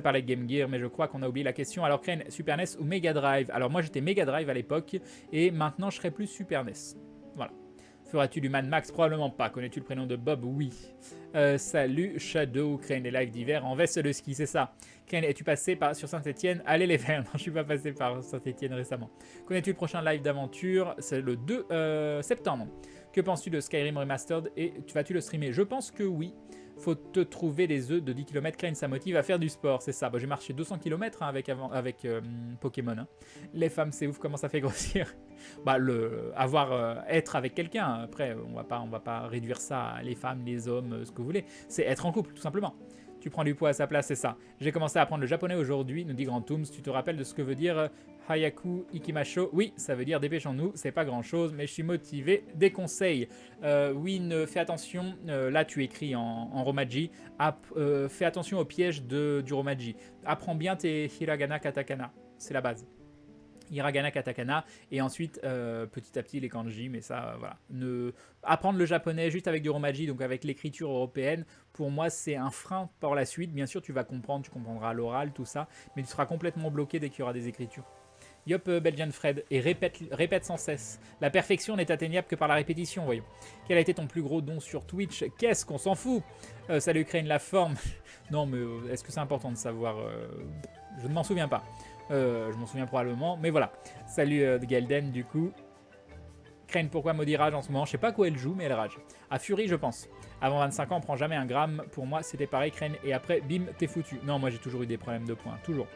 parlais de Game Gear, mais je crois qu'on a oublié la question. Alors, Crane, Super NES ou Mega Drive? Alors, moi, j'étais Mega Drive à l'époque, et maintenant, je serais plus Super NES. Voilà. Feras-tu du Mad Max? Probablement pas. Connais-tu le prénom de Bob? Oui. Salut, Shadow. Crane, les lives d'hiver en veste de ski, c'est ça. Crane, es-tu passé sur Saint-Etienne? Allez les faire. Non, je suis pas passé par Saint-Etienne récemment. Connais-tu le prochain live d'aventure? C'est le 2 septembre. Que penses-tu de Skyrim Remastered et vas-tu le streamer? Je pense que oui. Faut te trouver les œufs de 10 km. Crane, ça motive à faire du sport, c'est ça. Bah, j'ai marché 200 km hein, avec Pokémon. Hein. Les femmes, c'est ouf comment ça fait grossir. Bah, être avec quelqu'un. Après, on va pas réduire ça à les femmes, les hommes, ce que vous voulez. C'est être en couple, tout simplement. Tu prends du poids à sa place, c'est ça. J'ai commencé à apprendre le japonais aujourd'hui, nous dit Grand Tooms. Tu te rappelles de ce que veut dire Hayaku Ikimasho? Oui, ça veut dire dépêchons-nous, c'est pas grand chose, mais je suis motivé. Des conseils. Oui, fais attention, là tu écris en Romaji, fais attention au piège du Romaji. Apprends bien tes hiragana, katakana, c'est la base. Hiragana, katakana, et ensuite petit à petit les kanji, mais ça, voilà. Apprendre le japonais juste avec du romaji, donc avec l'écriture européenne, pour moi c'est un frein par la suite. Bien sûr, tu vas comprendre, tu comprendras l'oral, tout ça, mais tu seras complètement bloqué dès qu'il y aura des écritures. Yop, Belgian Fred, et répète sans cesse. La perfection n'est atteignable que par la répétition, voyons. Quel a été ton plus gros don sur Twitch? Qu'est-ce qu'on s'en fout? Salut Ukraine, la forme. Non, mais est-ce que c'est important de savoir Je ne m'en souviens pas. Je m'en souviens probablement, mais voilà. Salut Galden, du coup. Crane, pourquoi maudit rage en ce moment? Je sais pas quoi elle joue, mais elle rage. À Fury, je pense. Avant 25 ans, on prend jamais un gramme. Pour moi, c'était pareil, Crane. Et après, bim, t'es foutu. Non, moi, j'ai toujours eu des problèmes de points. Toujours.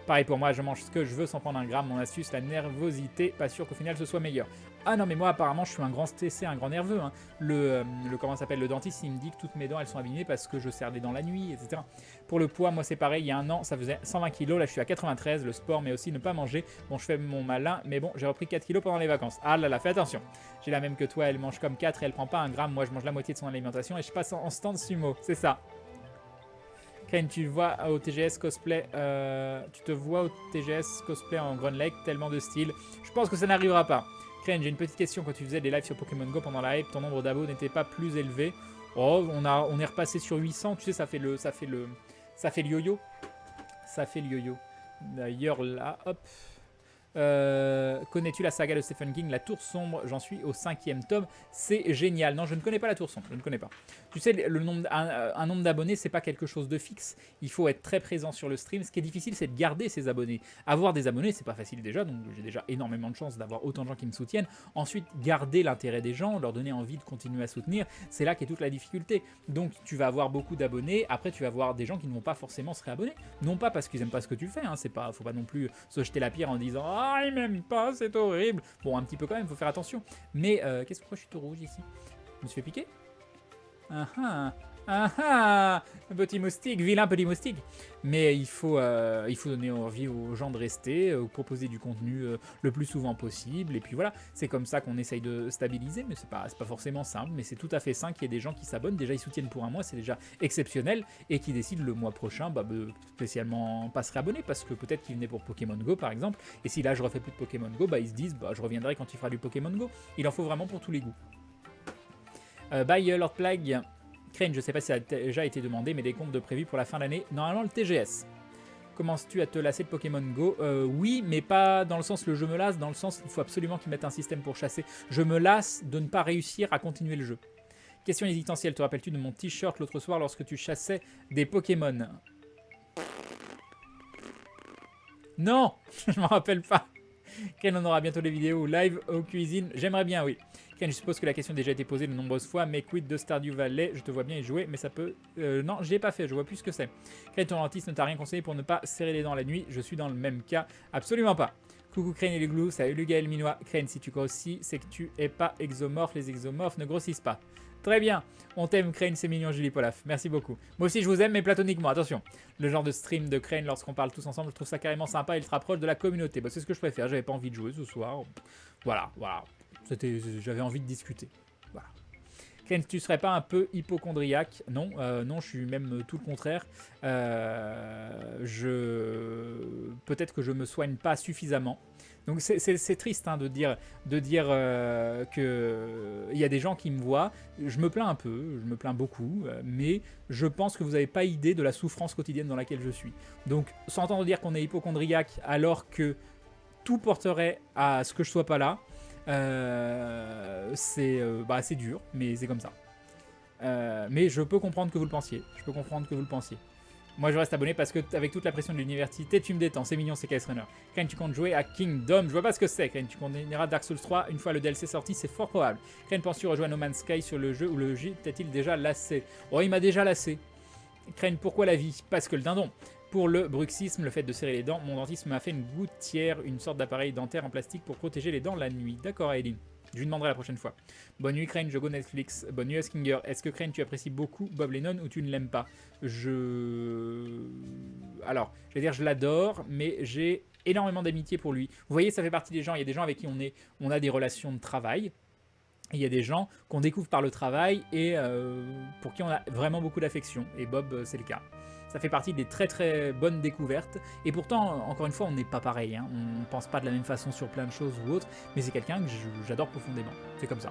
Pareil pour moi, je mange ce que je veux sans prendre un gramme. Mon astuce, la nervosité. Pas sûr qu'au final, ce soit meilleur. Ah non, mais moi, apparemment, je suis un grand stressé, un grand nerveux. Hein. Comment s'appelle, le dentiste, il me dit que toutes mes dents, elles sont abîmées parce que je serre des dents la nuit, etc. Pour le poids, moi, c'est pareil. Il y a un an, ça faisait 120 kg. Là, je suis à 93. Le sport, mais aussi ne pas manger. Bon, je fais mon malin, mais bon, j'ai repris 4 kg pendant les vacances. Ah là là, fais attention. J'ai la même que toi, elle mange comme 4 et elle prend pas un gramme. Moi, je mange la moitié de son alimentation et je passe en stand sumo. C'est ça. Crane, tu vois au TGS cosplay, tu te vois au TGS cosplay en Grand Lake, tellement de style. Je pense que ça n'arrivera pas. Crane, j'ai une petite question. Quand tu faisais des lives sur Pokémon Go pendant la hype, ton nombre d'abos n'était pas plus élevé? Oh, on est repassé sur 800. Tu sais, ça fait le yo-yo. Ça fait le yo-yo. D'ailleurs, là, hop. Connais-tu la saga de Stephen King, La Tour Sombre? J'en suis au 5e tome. C'est génial. Non, je ne connais pas La Tour Sombre. Je ne connais pas. Tu sais, un nombre d'abonnés, c'est pas quelque chose de fixe. Il faut être très présent sur le stream. Ce qui est difficile, c'est de garder ses abonnés. Avoir des abonnés, c'est pas facile déjà. Donc, j'ai déjà énormément de chance d'avoir autant de gens qui me soutiennent. Ensuite, garder l'intérêt des gens, leur donner envie de continuer à soutenir, c'est là qu'est toute la difficulté. Donc, tu vas avoir beaucoup d'abonnés. Après, tu vas avoir des gens qui ne vont pas forcément se réabonner. Non pas parce qu'ils aiment pas ce que tu fais. Hein. Faut pas non plus se jeter la pierre en disant ah, il m'aime pas, c'est horrible. Bon, un petit peu quand même, faut faire attention. Mais pourquoi je suis tout rouge ici? Je me suis fait piquer? Ah ah, ah ah, petit moustique, vilain petit moustique. Mais il faut donner envie aux gens de rester, proposer du contenu le plus souvent possible. Et puis voilà, c'est comme ça qu'on essaye de stabiliser. Mais c'est pas forcément simple, mais c'est tout à fait sain qu'il y ait des gens qui s'abonnent. Déjà, ils soutiennent pour un mois, c'est déjà exceptionnel. Et qui décident le mois prochain, spécialement pas se réabonner, parce que peut-être qu'ils venaient pour Pokémon Go par exemple. Et si là je refais plus de Pokémon Go, ils se disent je reviendrai quand il fera du Pokémon Go. Il en faut vraiment pour tous les goûts. Bye Lord Plague. Crane, je sais pas si ça a déjà été demandé, mais des comptes de prévu pour la fin d'année. Normalement, le TGS. Commences-tu à te lasser de Pokémon Go? Oui, mais pas dans le sens le jeu me lasse, dans le sens il faut absolument qu'ils mettent un système pour chasser. Je me lasse de ne pas réussir à continuer le jeu. Question existentielle, te rappelles-tu de mon t-shirt l'autre soir lorsque tu chassais des Pokémon? Non, je m'en rappelle pas. Ken, on aura bientôt les vidéos live aux cuisines. J'aimerais bien, oui. Ken, je suppose que la question a déjà été posée de nombreuses fois, mais quid de Stardew Valley? Je te vois bien y jouer, mais ça peut... non, je l'ai pas fait, je vois plus ce que c'est. Ken, ton dentiste ne t'a rien conseillé pour ne pas serrer les dents la nuit? Je suis dans le même cas. Absolument pas. Coucou Crane et les glous, salut le Gaël Minois. Crane, si tu grossis, c'est que tu es pas exomorphe. Les exomorphes ne grossissent pas. Très bien, on t'aime Crane, c'est mignon Julie Polaf, merci beaucoup. Moi aussi je vous aime, mais platoniquement, attention. Le genre de stream de Crane lorsqu'on parle tous ensemble, je trouve ça carrément sympa et il se rapproche de la communauté. C'est ce que je préfère, j'avais pas envie de jouer ce soir. Voilà. J'avais envie de discuter. Voilà. Crane, tu serais pas un peu hypochondriaque? Non, non, je suis même tout le contraire. peut-être que je me soigne pas suffisamment. Donc c'est triste hein, de dire que il y a des gens qui me voient. Je me plains un peu, je me plains beaucoup, mais je pense que vous n'avez pas idée de la souffrance quotidienne dans laquelle je suis. Donc, sans entendre dire qu'on est hypocondriaque alors que tout porterait à ce que je sois pas là, c'est dur, mais c'est comme ça. Mais je peux comprendre que vous le pensiez. Moi, je reste abonné parce que, avec toute la pression de l'université, tu me détends. C'est mignon, c'est KS Runner. Crane, tu comptes jouer à Kingdom. Je vois pas ce que c'est. Crane, tu continueras Dark Souls 3 une fois le DLC sorti. C'est fort probable. Crane, penses-tu rejoindre No Man's Sky sur le jeu ou le jeu t'a-t-il déjà lassé? Oh, il m'a déjà lassé. Crane, pourquoi la vie? Parce que le dindon. Pour le bruxisme, le fait de serrer les dents, mon dentiste m'a fait une gouttière, une sorte d'appareil dentaire en plastique pour protéger les dents la nuit. D'accord, Aileen. Je lui demanderai la prochaine fois. Bonne nuit Crane, je go Netflix. Bonne nuit Askinger. Est-ce que Crane, tu apprécies beaucoup Bob Lennon ou tu ne l'aimes pas? Alors, je vais dire je l'adore, mais j'ai énormément d'amitié pour lui. Vous voyez, ça fait partie des gens, il y a des gens avec qui on a des relations de travail. Et il y a des gens qu'on découvre par le travail et pour qui on a vraiment beaucoup d'affection. Et Bob, c'est le cas. Ça fait partie des très très bonnes découvertes. Et pourtant, encore une fois, on n'est pas pareil. Hein. On ne pense pas de la même façon sur plein de choses ou autres. Mais c'est quelqu'un que j'adore profondément. C'est comme ça.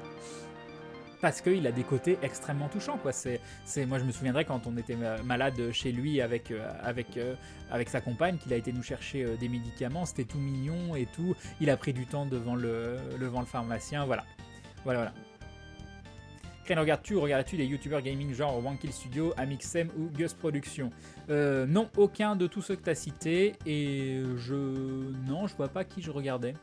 Parce qu'il a des côtés extrêmement touchants. Quoi. Moi, je me souviendrai quand on était malade chez lui avec sa compagne, qu'il a été nous chercher des médicaments. C'était tout mignon et tout. Il a pris du temps devant le pharmacien. Voilà. Crane, regardes-tu des youtubeurs gaming genre Wankill Studio, Amixem ou Gus Production? Non, aucun de tous ceux que tu as cités. Et non, je vois pas qui je regardais.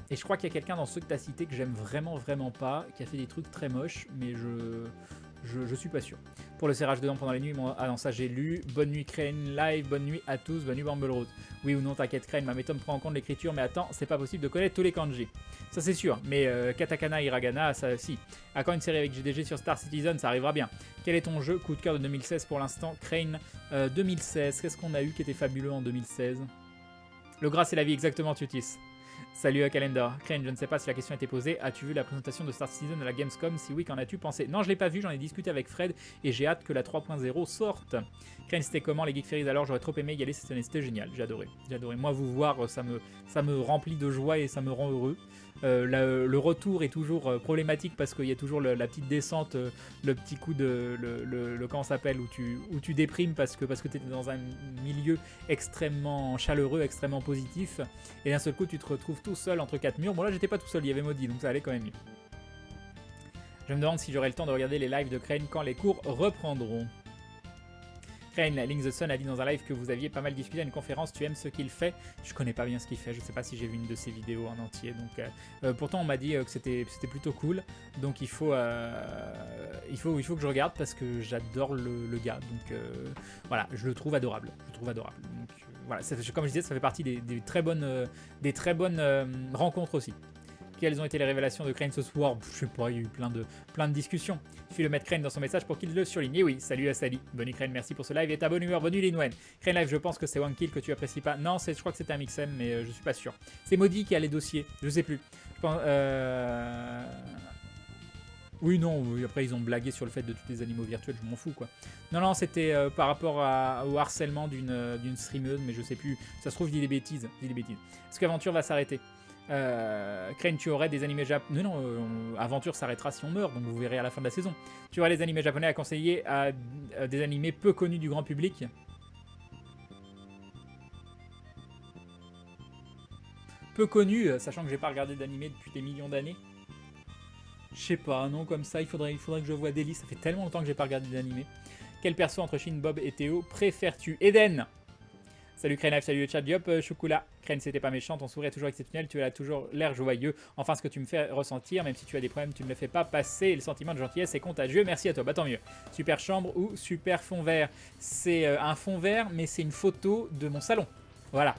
Et je crois qu'il y a quelqu'un dans ceux que tu as cités que j'aime vraiment pas, qui a fait des trucs très moches, mais je suis pas sûr. Pour le serrage de dents pendant les nuits, ah non, ça j'ai lu. Bonne nuit Crane Live, bonne nuit à tous, bonne nuit Bumble Rose. Oui ou non, t'inquiète Crane, ma méthode prend en compte l'écriture, mais attends, c'est pas possible de connaître tous les kanji. Ça c'est sûr, mais Katakana, Hiragana, ça si. À quand une série avec GDG sur Star Citizen, ça arrivera bien. Quel est ton jeu coup de cœur de 2016 pour l'instant? Crane, 2016, qu'est-ce qu'on a eu qui était fabuleux en 2016? Le gras c'est la vie, exactement Tutis. Salut à Calendar. Crane, je ne sais pas si la question a été posée. As-tu vu la présentation de Star Citizen à la Gamescom? Si oui, qu'en as-tu pensé? Non, je l'ai pas vu, j'en ai discuté avec Fred et j'ai hâte que la 3.0 sorte. Crane, c'était comment les Geek Fairies? Alors, j'aurais trop aimé y aller cette année, c'était génial, j'ai adoré. Moi, vous voir, ça me remplit de joie et ça me rend heureux. Le retour est toujours problématique parce qu'il y a toujours la petite descente, le petit coup de comment ça s'appelle où tu déprimes parce que tu es dans un milieu extrêmement chaleureux, extrêmement positif et d'un seul coup tu te retrouves tout seul entre quatre murs. Bon là j'étais pas tout seul, il y avait Maudit donc ça allait quand même mieux. Je me demande si j'aurai le temps de regarder les lives de Crane quand les cours reprendront. Crane, Link the Sun a dit dans un live que vous aviez pas mal discuté à une conférence, tu aimes ce qu'il fait. Je connais pas bien ce qu'il fait, je sais pas si j'ai vu une de ses vidéos en entier. Donc, pourtant on m'a dit que c'était plutôt cool. Donc il faut que je regarde parce que j'adore le gars. Donc voilà, je le trouve adorable. Donc voilà, comme je disais, ça fait partie des très bonnes rencontres aussi. Quelles ont été les révélations de Crane ce soir? Je sais pas, il y a eu plein de discussions. Il suffit de mettre Crane dans son message pour qu'il le surligne. Et oui, salut à Sally. Bonne nuit Crane, merci pour ce live et ta bonne humeur. Bonne nuit Linwen. Crane Live, je pense que c'est Wankill que tu apprécies pas. Non, je crois que c'était un Mixem, mais je suis pas sûr. C'est Maudit qui a les dossiers, je sais plus. Je pense, oui, non, après ils ont blagué sur le fait de tous les animaux virtuels, je m'en fous quoi. Non, c'était par rapport au harcèlement d'une streameuse, mais je sais plus. Ça se trouve, je dis des bêtises. Est-ce qu'Aventure va s'arrêter? Crane, tu aurais des animés japonais. Non, Aventure s'arrêtera si on meurt, donc vous verrez à la fin de la saison. Tu aurais des animés japonais à conseiller à des animés peu connus du grand public? Peu connus, sachant que j'ai pas regardé d'animé depuis des millions d'années. Je sais pas, non, comme ça, il faudrait que je voie Daily. Ça fait tellement longtemps que j'ai pas regardé d'animé. Quel perso entre Shin, Bob et Théo préfères-tu? Eden! Salut Crane Life, salut le chat, Diop, Chocolat. Crane, c'était pas méchant, ton sourire est toujours exceptionnel, tu as toujours l'air joyeux. Enfin, ce que tu me fais ressentir, même si tu as des problèmes, tu ne me le fais pas passer. Le sentiment de gentillesse est contagieux, merci à toi. Bah tant mieux. Super chambre ou super fond vert? C'est un fond vert, mais c'est une photo de mon salon. Voilà.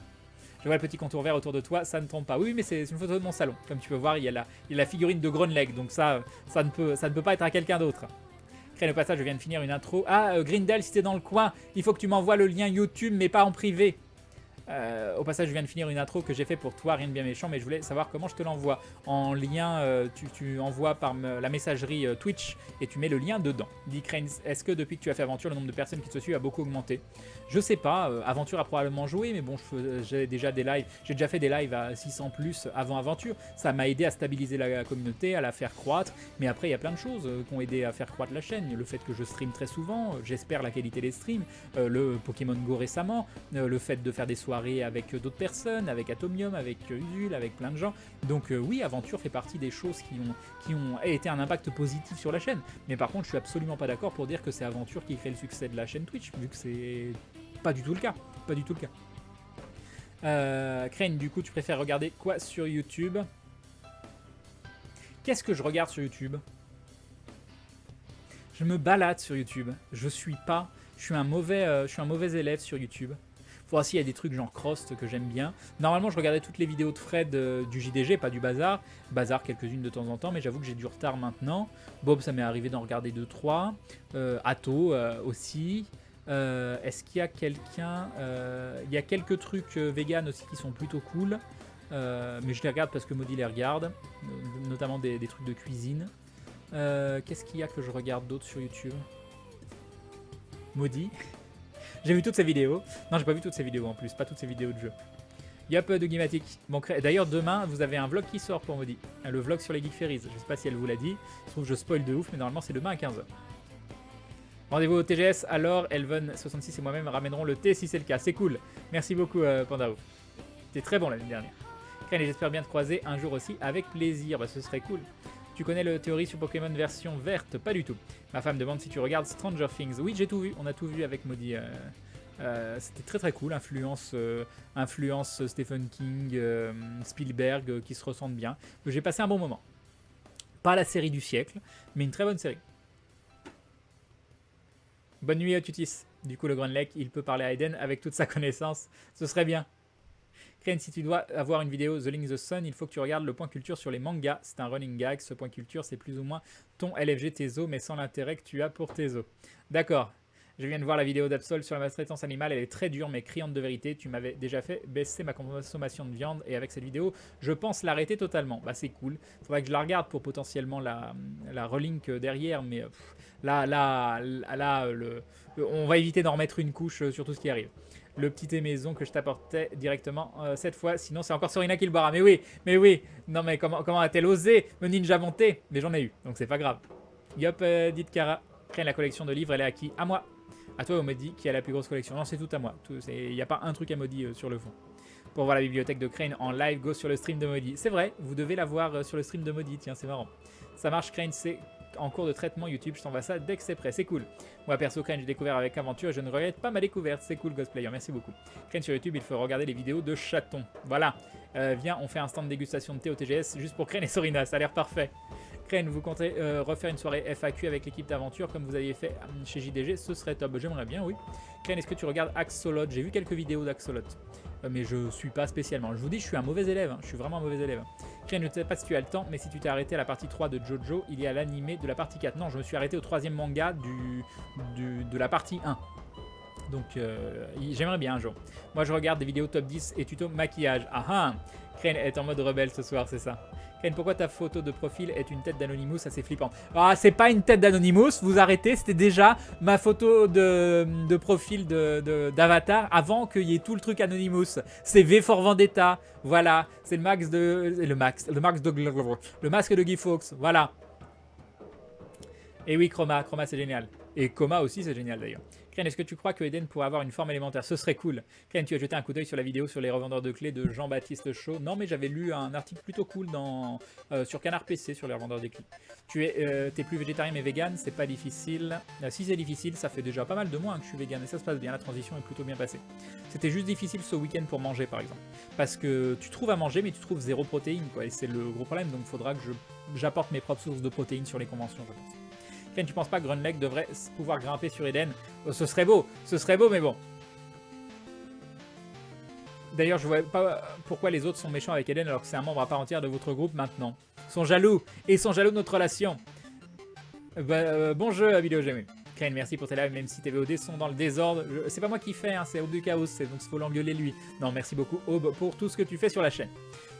Je vois le petit contour vert autour de toi, ça ne trompe pas. Oui, mais c'est une photo de mon salon. Comme tu peux voir, il y a la figurine de Groenleg, donc ça ne peut pas être à quelqu'un d'autre. Crane, au passage, je viens de finir une intro. Ah, Grindel, si t'es dans le coin, il faut que tu m'envoies le lien YouTube, mais pas en privé. Au passage, je viens de finir une intro que j'ai fait pour toi, rien de bien méchant, mais je voulais savoir comment je te l'envoie. En lien, tu envoies par la messagerie Twitch et tu mets le lien dedans. Dit Crane, est-ce que depuis que tu as fait Aventure, le nombre de personnes qui te suivent a beaucoup augmenté? Je sais pas, Aventure a probablement joué, mais bon, j'ai déjà des lives, j'ai déjà fait des lives à 600 plus avant Aventure. Ça m'a aidé à stabiliser la communauté, à la faire croître, mais après il y a plein de choses qui ont aidé à faire croître la chaîne. Le fait que je stream très souvent, j'espère la qualité des streams, le Pokémon Go récemment, le fait de faire des soirées avec d'autres personnes, avec Atomium, avec Usul, avec plein de gens. Donc oui, Aventure fait partie des choses qui ont été un impact positif sur la chaîne. Mais par contre, je suis absolument pas d'accord pour dire que c'est Aventure qui crée le succès de la chaîne Twitch, vu que c'est pas du tout le cas. Pas du tout le cas. Crane, du coup, tu préfères regarder quoi sur YouTube? Qu'est-ce que je regarde sur YouTube? Je me balade sur YouTube. Je suis un mauvais élève sur YouTube. Faut voir s'il y a des trucs genre Crost que j'aime bien. Normalement, je regardais toutes les vidéos de Fred du JDG, pas du Bazar. Bazar, quelques-unes de temps en temps, mais j'avoue que j'ai du retard maintenant. Bob, ça m'est arrivé d'en regarder 2-3. Atto aussi. Est-ce qu'il y a quelqu'un... Il y a quelques trucs vegan aussi qui sont plutôt cool. Mais je les regarde parce que Maudit les regarde. Notamment des trucs de cuisine. Qu'est-ce qu'il y a que je regarde d'autre sur YouTube? Maudit. J'ai vu toutes ces vidéos. Non, j'ai pas vu toutes ces vidéos en plus, pas toutes ces vidéos de jeu. Yop, Dogimatic. Bon, d'ailleurs, demain, vous avez un vlog qui sort pour Maudit. Le vlog sur les Geek Fairies. Je sais pas si elle vous l'a dit. Je trouve que je spoil de ouf, mais normalement, c'est demain à 15h. Rendez-vous au TGS, alors Elven66 et moi-même ramènerons le thé si c'est le cas. C'est cool. Merci beaucoup, Pandao. C'était très bon l'année dernière. Crane, et j'espère bien te croiser un jour aussi avec plaisir. Bah, ce serait cool. Tu connais le théorie sur Pokémon version verte? Pas du tout. Ma femme demande si tu regardes Stranger Things. Oui, j'ai tout vu. On a tout vu avec Maudit. C'était très très cool. Influence Stephen King, Spielberg qui se ressentent bien. J'ai passé un bon moment. Pas la série du siècle, mais une très bonne série. Bonne nuit à Tutis. Du coup, le Grand Lake, il peut parler à Eden avec toute sa connaissance. Ce serait bien. Crane, si tu dois avoir une vidéo The Link the Sun, il faut que tu regardes le point culture sur les mangas. C'est un running gag. Ce point culture, c'est plus ou moins ton LFG Tezo, mais sans l'intérêt que tu as pour Tezo. D'accord. Je viens de voir la vidéo d'Absol sur la maltraitance animale. Elle est très dure, mais criante de vérité. Tu m'avais déjà fait baisser ma consommation de viande. Et avec cette vidéo, je pense l'arrêter totalement. Bah, c'est cool. Faudrait que je la regarde pour potentiellement la relink derrière. Mais on va éviter d'en remettre une couche sur tout ce qui arrive. Le petit thé maison que je t'apportais directement cette fois. Sinon, c'est encore Sorina qui le boira. Mais oui. Non, mais comment a-t-elle osé me ninja monter? Mais j'en ai eu, donc c'est pas grave. Yop, dites Kara. Crane, la collection de livres, elle est à qui? À moi. À toi, Maudit, qui a la plus grosse collection. Non, c'est tout à moi. Il n'y a pas un truc à Maudit sur le fond. Pour voir la bibliothèque de Crane en live, go sur le stream de Maudit. C'est vrai, vous devez la voir sur le stream de Maudit. Tiens, c'est marrant. Ça marche, Crane, c'est en cours de traitement YouTube. Je t'envoie ça dès que c'est prêt. C'est cool. Moi, perso, Crane, j'ai découvert avec Aventure et je ne regrette pas ma découverte. C'est cool, Ghostplayer. Merci beaucoup. Crane, sur YouTube, il faut regarder les vidéos de chatons. Voilà. Viens, on fait un stand de dégustation de thé au TGS juste pour Crane et Sorina. Ça a l'air parfait. Crane, vous comptez refaire une soirée FAQ avec l'équipe d'Aventure comme vous aviez fait chez JDG? Ce serait top. J'aimerais bien, oui. Crane, est-ce que tu regardes Axolot? J'ai vu quelques vidéos d'Axolot, mais je suis pas spécialement. Je vous dis, je suis un mauvais élève. Hein. Je suis vraiment un mauvais élève. Crane, je ne sais pas si tu as le temps, mais si tu t'es arrêté à la partie 3 de Jojo, il y a l'animé de la partie 4. Non, je me suis arrêté au 3e manga de la partie 1. Donc, j'aimerais bien un jour. Moi, je regarde des vidéos top 10 et tuto maquillage. Ah ah! Crane est en mode rebelle ce soir, c'est ça. Crane, pourquoi ta photo de profil est une tête d'Anonymous? Ça, c'est flippant. Ah, c'est pas une tête d'Anonymous, vous arrêtez. C'était déjà ma photo de profil d'Avatar avant qu'il y ait tout le truc Anonymous. C'est V for Vendetta. Voilà. C'est le masque de Guy Fawkes. Voilà. Et oui, Chroma c'est génial. Et Coma aussi, c'est génial d'ailleurs. Crane, est-ce que tu crois que Eden pourrait avoir une forme élémentaire? Ce serait cool. Crane, tu as jeté un coup d'œil sur la vidéo sur les revendeurs de clés de Jean-Baptiste Chaud? Non, mais j'avais lu un article plutôt cool sur Canard PC sur les revendeurs de clés. T'es plus végétarien mais vegan, c'est pas difficile. Si c'est difficile, ça fait déjà pas mal de mois que je suis vegan et ça se passe bien, la transition est plutôt bien passée. C'était juste difficile ce week-end pour manger par exemple. Parce que tu trouves à manger mais tu trouves zéro protéine quoi, et c'est le gros problème, donc il faudra que j'apporte mes propres sources de protéines sur les conventions, je pense. Tu penses pas que Grunleg devrait pouvoir grimper sur Eden? Ce serait beau, mais bon. D'ailleurs, je vois pas pourquoi les autres sont méchants avec Eden alors que c'est un membre à part entière de votre groupe maintenant. Ils sont jaloux, et ils sont jaloux de notre relation. Bon jeu à Vidéo Jamais. Crane, merci pour tes lives, même si tes VOD sont dans le désordre. C'est pas moi qui fais, hein, c'est Aube du Chaos, donc il faut l'engueuler lui. Non, merci beaucoup Aube pour tout ce que tu fais sur la chaîne.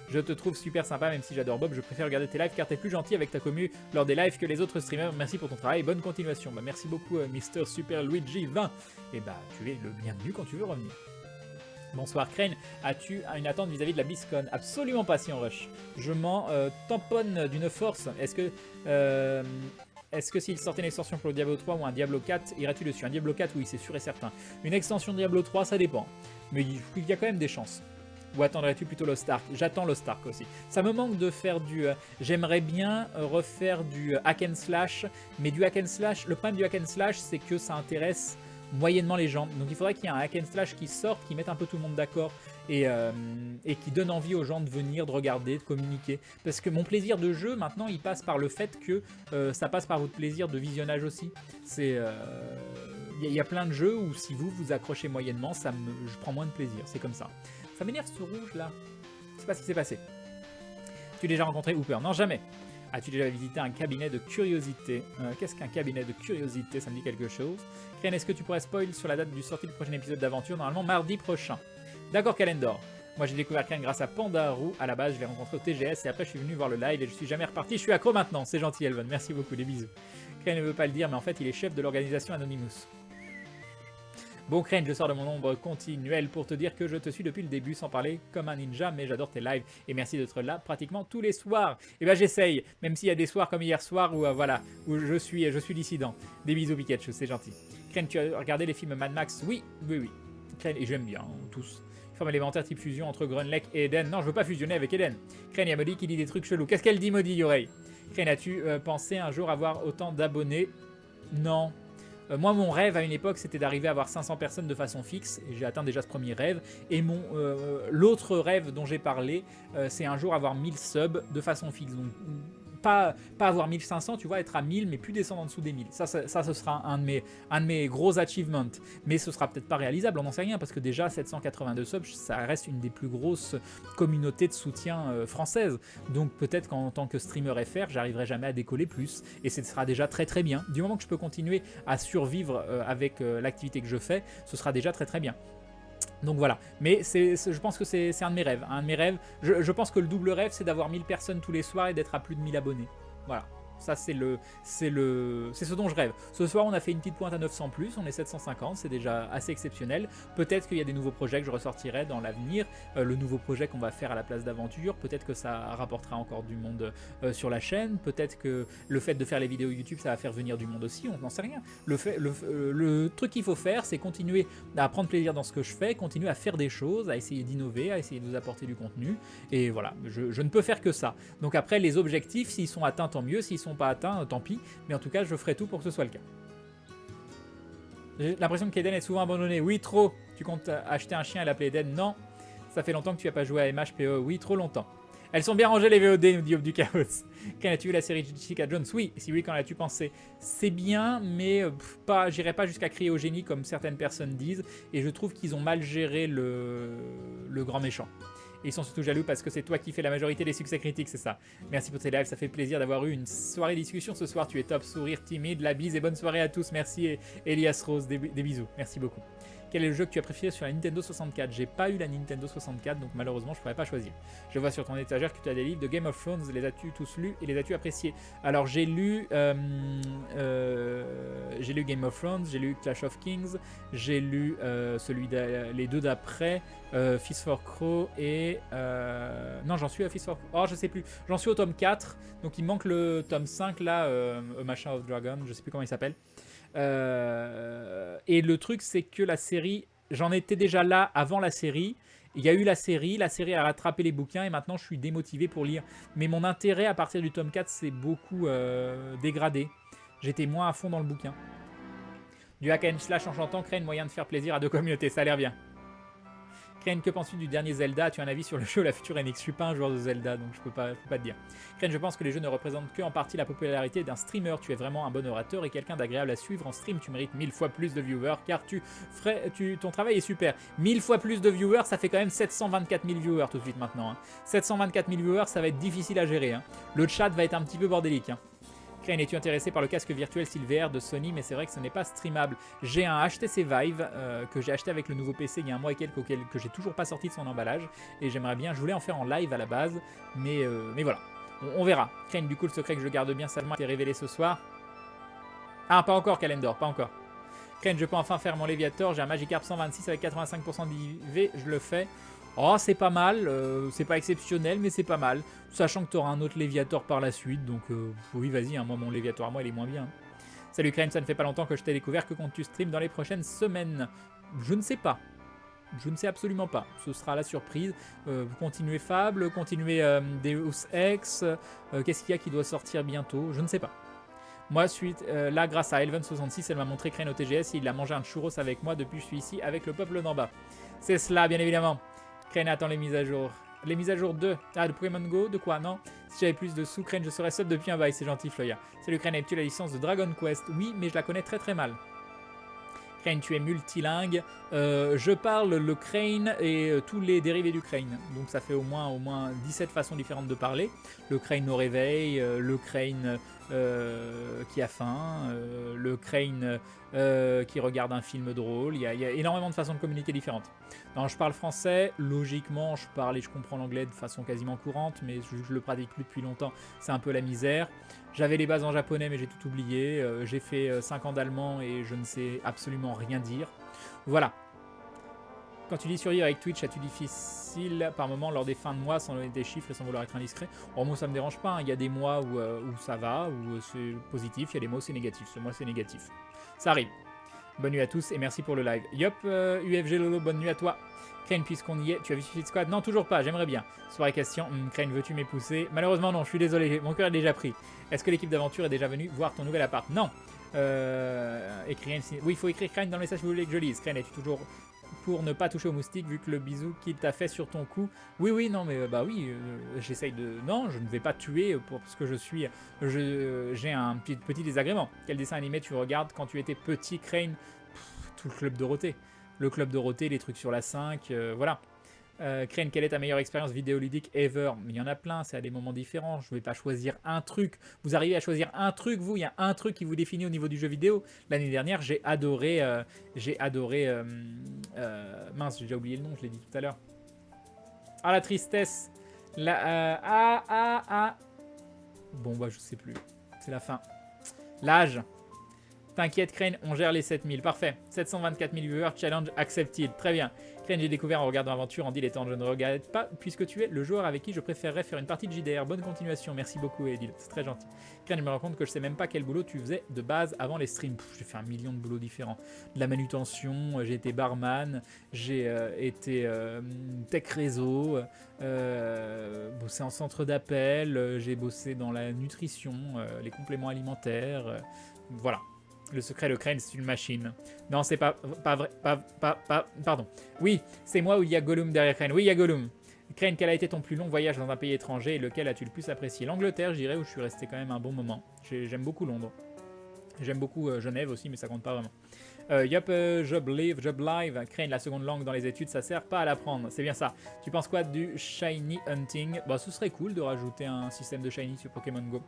Je te trouve super sympa, même si j'adore Bob, je préfère regarder tes lives car t'es plus gentil avec ta commu lors des lives que les autres streamers. Merci pour ton travail, bonne continuation. Bah, merci beaucoup Mister Super Luigi 20. Et bah tu es le bienvenu quand tu veux revenir. Bonsoir Crane, as-tu une attente vis-à-vis de la BlizzCon? Absolument pas si on rush. Je m'en tamponne d'une force. Est-ce que s'il sortait une extension pour le Diablo 3 ou un Diablo 4, irais-tu dessus? Un Diablo 4, oui, c'est sûr et certain. Une extension Diablo 3, ça dépend. Mais il y a quand même des chances. Ou attendrais-tu plutôt Lost Ark? J'attends Lost Ark aussi. Ça me manque de faire du... J'aimerais bien refaire du hack and slash, mais du hack and slash... Le problème du hack and slash, c'est que ça intéresse moyennement les gens. Donc il faudrait qu'il y ait un hack and slash qui sorte, qui mette un peu tout le monde d'accord et qui donne envie aux gens de venir, de regarder, de communiquer. Parce que mon plaisir de jeu, maintenant, il passe par le fait que ça passe par votre plaisir de visionnage aussi. C'est... Il y a plein de jeux où si vous accrochez moyennement, je prends moins de plaisir. C'est comme ça. Ça m'énerve ce rouge là. Je sais pas ce qui s'est passé. Tu as déjà rencontré Hooper? Non, jamais. As-tu déjà visité un cabinet de curiosité? Qu'est-ce qu'un cabinet de curiosité? Ça me dit quelque chose. Crane, est-ce que tu pourrais spoil sur la date du sortie du prochain épisode d'Aventure? Normalement mardi prochain. D'accord, Calendor. Moi j'ai découvert Crane grâce à Pandarou. À la base, je l'ai rencontré au TGS et après je suis venu voir le live et je suis jamais reparti. Je suis accro maintenant. C'est gentil, Elvon. Merci beaucoup. Des bisous. Crane ne veut pas le dire, mais en fait, il est chef de l'organisation Anonymous. Bon Crane, je sors de mon ombre continuelle pour te dire que je te suis depuis le début sans parler comme un ninja, mais j'adore tes lives et merci d'être là pratiquement tous les soirs. Et ben j'essaye, même s'il y a des soirs comme hier soir où voilà, où je suis dissident. Des bisous Pikachu, c'est gentil. Crane, tu as regardé les films Mad Max? Oui. Crane, et j'aime bien, tous. Forme élémentaire type fusion entre Grunlech et Eden. Non, je veux pas fusionner avec Eden. Crane, il y a Modi qui dit des trucs chelous. Qu'est-ce qu'elle dit, Modi, Yorei? Crane, as-tu pensé un jour avoir autant d'abonnés? Non. Moi, mon rêve à une époque, c'était d'arriver à avoir 500 personnes de façon fixe, et j'ai atteint déjà ce premier rêve. Et l'autre rêve dont j'ai parlé, c'est un jour avoir 1000 subs de façon fixe. Donc, pas avoir 1500, tu vois, être à 1000, mais plus descendre en dessous des 1000. Ça ce sera un de mes gros achievements. Mais ce sera peut-être pas réalisable, on n'en sait rien, parce que déjà, 782 subs, ça reste une des plus grosses communautés de soutien françaises. Donc peut-être qu'en tant que streamer FR, j'arriverai jamais à décoller plus. Et ce sera déjà très très bien. Du moment que je peux continuer à survivre avec l'activité que je fais, ce sera déjà très très bien. Donc voilà, mais je pense que c'est un de mes rêves. Je pense que le double rêve, c'est d'avoir 1000 personnes tous les soirs et d'être à plus de 1000 abonnés. Voilà. Ça, c'est ce dont je rêve. Ce soir, on a fait une petite pointe à 900+, on est 750, c'est déjà assez exceptionnel. Peut-être qu'il y a des nouveaux projets que je ressortirai dans l'avenir. Le nouveau projet qu'on va faire à la place d'Aventure, peut-être que ça rapportera encore du monde sur la chaîne. Peut-être que le fait de faire les vidéos YouTube, ça va faire venir du monde aussi, on n'en sait rien. Le truc qu'il faut faire, c'est continuer à prendre plaisir dans ce que je fais, continuer à faire des choses, à essayer d'innover, à essayer de vous apporter du contenu. Et voilà, je ne peux faire que ça. Donc après, les objectifs, s'ils sont atteints, tant mieux. S'ils sont pas atteints, tant pis, mais en tout cas je ferai tout pour que ce soit le cas. J'ai l'impression qu'Eden est souvent abandonné. Oui, trop. Tu comptes acheter un chien et l'appeler Eden? Non. Ça fait longtemps que tu n'as pas joué à MHPE. Oui, trop longtemps. Elles sont bien rangées les VOD, nous dit Aube du Chaos. Quand as-tu vu la série Jessica Jones? Oui. Si oui, quand as-tu pensé? C'est bien, mais j'irai pas jusqu'à crier au génie comme certaines personnes disent, et je trouve qu'ils ont mal géré le grand méchant. Et ils sont surtout jaloux parce que c'est toi qui fais la majorité des succès critiques, c'est ça. Merci pour tes lives, ça fait plaisir d'avoir eu une soirée discussion ce soir. Tu es top, sourire timide, la bise et bonne soirée à tous. Merci Elias Rose, des bisous. Merci beaucoup. Quel est le jeu que tu as préféré sur la Nintendo 64? J'ai pas eu la Nintendo 64, donc malheureusement je pourrais pas choisir. Je vois sur ton étagère que tu as des livres de Game of Thrones. Les as-tu tous lus et les as-tu appréciés? Alors j'ai lu Game of Thrones, j'ai lu Clash of Kings, j'ai lu les deux d'après, Fist for Crow et... non, j'en suis à Fist for Crow. Oh, je sais plus. J'en suis au tome 4, donc il me manque le tome 5 là, machin of Dragon, je sais plus comment il s'appelle. Et le truc, c'est que la série, j'en étais déjà là avant la série. Il y a eu la série a rattrapé les bouquins et maintenant je suis démotivé pour lire. Mais mon intérêt à partir du tome 4 s'est beaucoup dégradé. J'étais moins à fond dans le bouquin. Du hack and slash enchantant crée une moyen de faire plaisir à deux communautés, ça a l'air bien. Crane, que penses-tu du dernier Zelda? As-tu un avis sur le jeu La Future NX? Je suis pas un joueur de Zelda, donc je peux pas te dire. Crane, je pense que les jeux ne représentent que en partie la popularité d'un streamer. Tu es vraiment un bon orateur et quelqu'un d'agréable à suivre en stream. Tu mérites 1000 fois plus de viewers, car ton travail est super. 1000 fois plus de viewers, ça fait quand même 724 000 viewers tout de suite maintenant. Hein. 724 000 viewers, ça va être difficile à gérer. Hein. Le chat va être un petit peu bordélique. Hein. Crane, es-tu intéressé par le casque virtuel style VR de Sony? Mais c'est vrai que ce n'est pas streamable. J'ai un HTC Vive que j'ai acheté avec le nouveau PC il y a un mois et quelques, que j'ai toujours pas sorti de son emballage. Et j'aimerais bien, je voulais en faire en live à la base. Mais voilà, on verra. Crane, du coup, le secret que je garde bien salement a été révélé ce soir. Ah, pas encore, Calendor, pas encore. Crane, je peux enfin faire mon Léviator. J'ai un Magikarp 126 avec 85% d'IV. Je le fais. Oh, c'est pas mal. C'est pas exceptionnel, mais c'est pas mal. Sachant que tu auras un autre Léviator par la suite. Donc, oui, vas-y. Hein, moi, mon Léviator à moi, il est moins bien. Salut, Crane. Ça ne fait pas longtemps que je t'ai découvert. Que comptes-tu stream dans les prochaines semaines? Je ne sais pas. Je ne sais absolument pas. Ce sera la surprise. Continuer Fable, continuer Deus Ex. Qu'est-ce qu'il y a qui doit sortir bientôt? Je ne sais pas. Moi, là, grâce à Elven66, elle m'a montré Crane au TGS et il a mangé un churros avec moi depuis que je suis ici avec le peuple d'en bas. C'est cela, bien évidemment. Crane attend les mises à jour. Les mises à jour 2. Ah, de Pokémon Go? De quoi? Non. Si j'avais plus de sous, Crane, je serais sub depuis un bail. C'est gentil, Floya. Salut, Crane, as-tu la licence de Dragon Quest? Oui, mais je la connais très très mal. Crane, tu es multilingue. Je parle le Crane et tous les dérivés du Crane. Donc ça fait au moins 17 façons différentes de parler. Le Crane au réveil, le Crane qui a faim, le Crane qui regarde un film drôle. Il y a énormément de façons de communiquer différentes. Non, je parle français. Logiquement, je parle et je comprends l'anglais de façon quasiment courante, mais je le pratique plus depuis longtemps. C'est un peu la misère. J'avais les bases en japonais, mais j'ai tout oublié. J'ai fait 5 ans d'allemand et je ne sais absolument rien dire. Voilà. Quand tu dis survivre avec Twitch, as-tu difficile par moment lors des fins de mois sans donner des chiffres et sans vouloir être indiscret? Oh, moi, ça me dérange pas. Hein. Il y a des mois où ça va, où c'est positif. Il y a des mois où c'est négatif. Ce mois, c'est négatif. Ça arrive. Bonne nuit à tous et merci pour le live. Yop, UFG Lolo, bonne nuit à toi. Crane, puisqu'on y est, tu as vu Suicide Squad? Non, toujours pas, j'aimerais bien. Soirée question, Crane, veux-tu m'épouser? Malheureusement, non, je suis désolé, mon cœur est déjà pris. Est-ce que l'équipe d'aventure est déjà venue voir ton nouvel appart? Non. Écrire, oui, il faut écrire Crane dans le message si vous voulez que je lise. Crane, es-tu toujours pour ne pas toucher au moustique vu que le bisou qu'il t'a fait sur ton cou? Oui, oui, non, mais bah oui, j'essaye de... Non, je ne vais pas tuer parce que je suis... J'ai un petit désagrément. Quel dessin animé tu regardes quand tu étais petit, Crane? Tout le Club Dorothée. Le Club Dorothée, les trucs sur la 5, voilà. Crane, quelle est ta meilleure expérience vidéoludique ever? Il y en a plein, c'est à des moments différents. Je ne vais pas choisir un truc. Vous arrivez à choisir un truc, vous? Il y a un truc qui vous définit au niveau du jeu vidéo. L'année dernière, j'ai adoré... mince, j'ai déjà oublié le nom, je l'ai dit tout à l'heure. Ah, la tristesse. Bon, bah, je sais plus. C'est la fin. L'âge. T'inquiète, Crane, on gère les 7000. Parfait. 724 000 viewers, challenge accepted. Très bien. Crane, j'ai découvert en regardant Aventure en dilettante. Je ne regrette pas, puisque tu es le joueur avec qui je préférerais faire une partie de JDR. Bonne continuation. Merci beaucoup, Edil. C'est très gentil. Crane, je me rends compte que je sais même pas quel boulot tu faisais de base avant les streams. J'ai fait 1 million de boulots différents. De la manutention, j'ai été barman, j'ai été tech réseau, bossé en centre d'appel, j'ai bossé dans la nutrition, les compléments alimentaires. Voilà. Le secret de Crane, c'est une machine. Non, c'est pas vrai. Pardon. Oui, c'est moi où il y a Gollum derrière Crane. Oui, il y a Gollum. Crane, quel a été ton plus long voyage dans un pays étranger et lequel as-tu le plus apprécié? L'Angleterre, je dirais, où je suis resté quand même un bon moment. J'aime beaucoup Londres. J'aime beaucoup Genève aussi, mais ça compte pas vraiment. Yup, job live. Crane, la seconde langue dans les études, ça sert pas à l'apprendre. C'est bien ça. Tu penses quoi du shiny hunting? Bah, ce serait cool de rajouter un système de shiny sur Pokémon Go.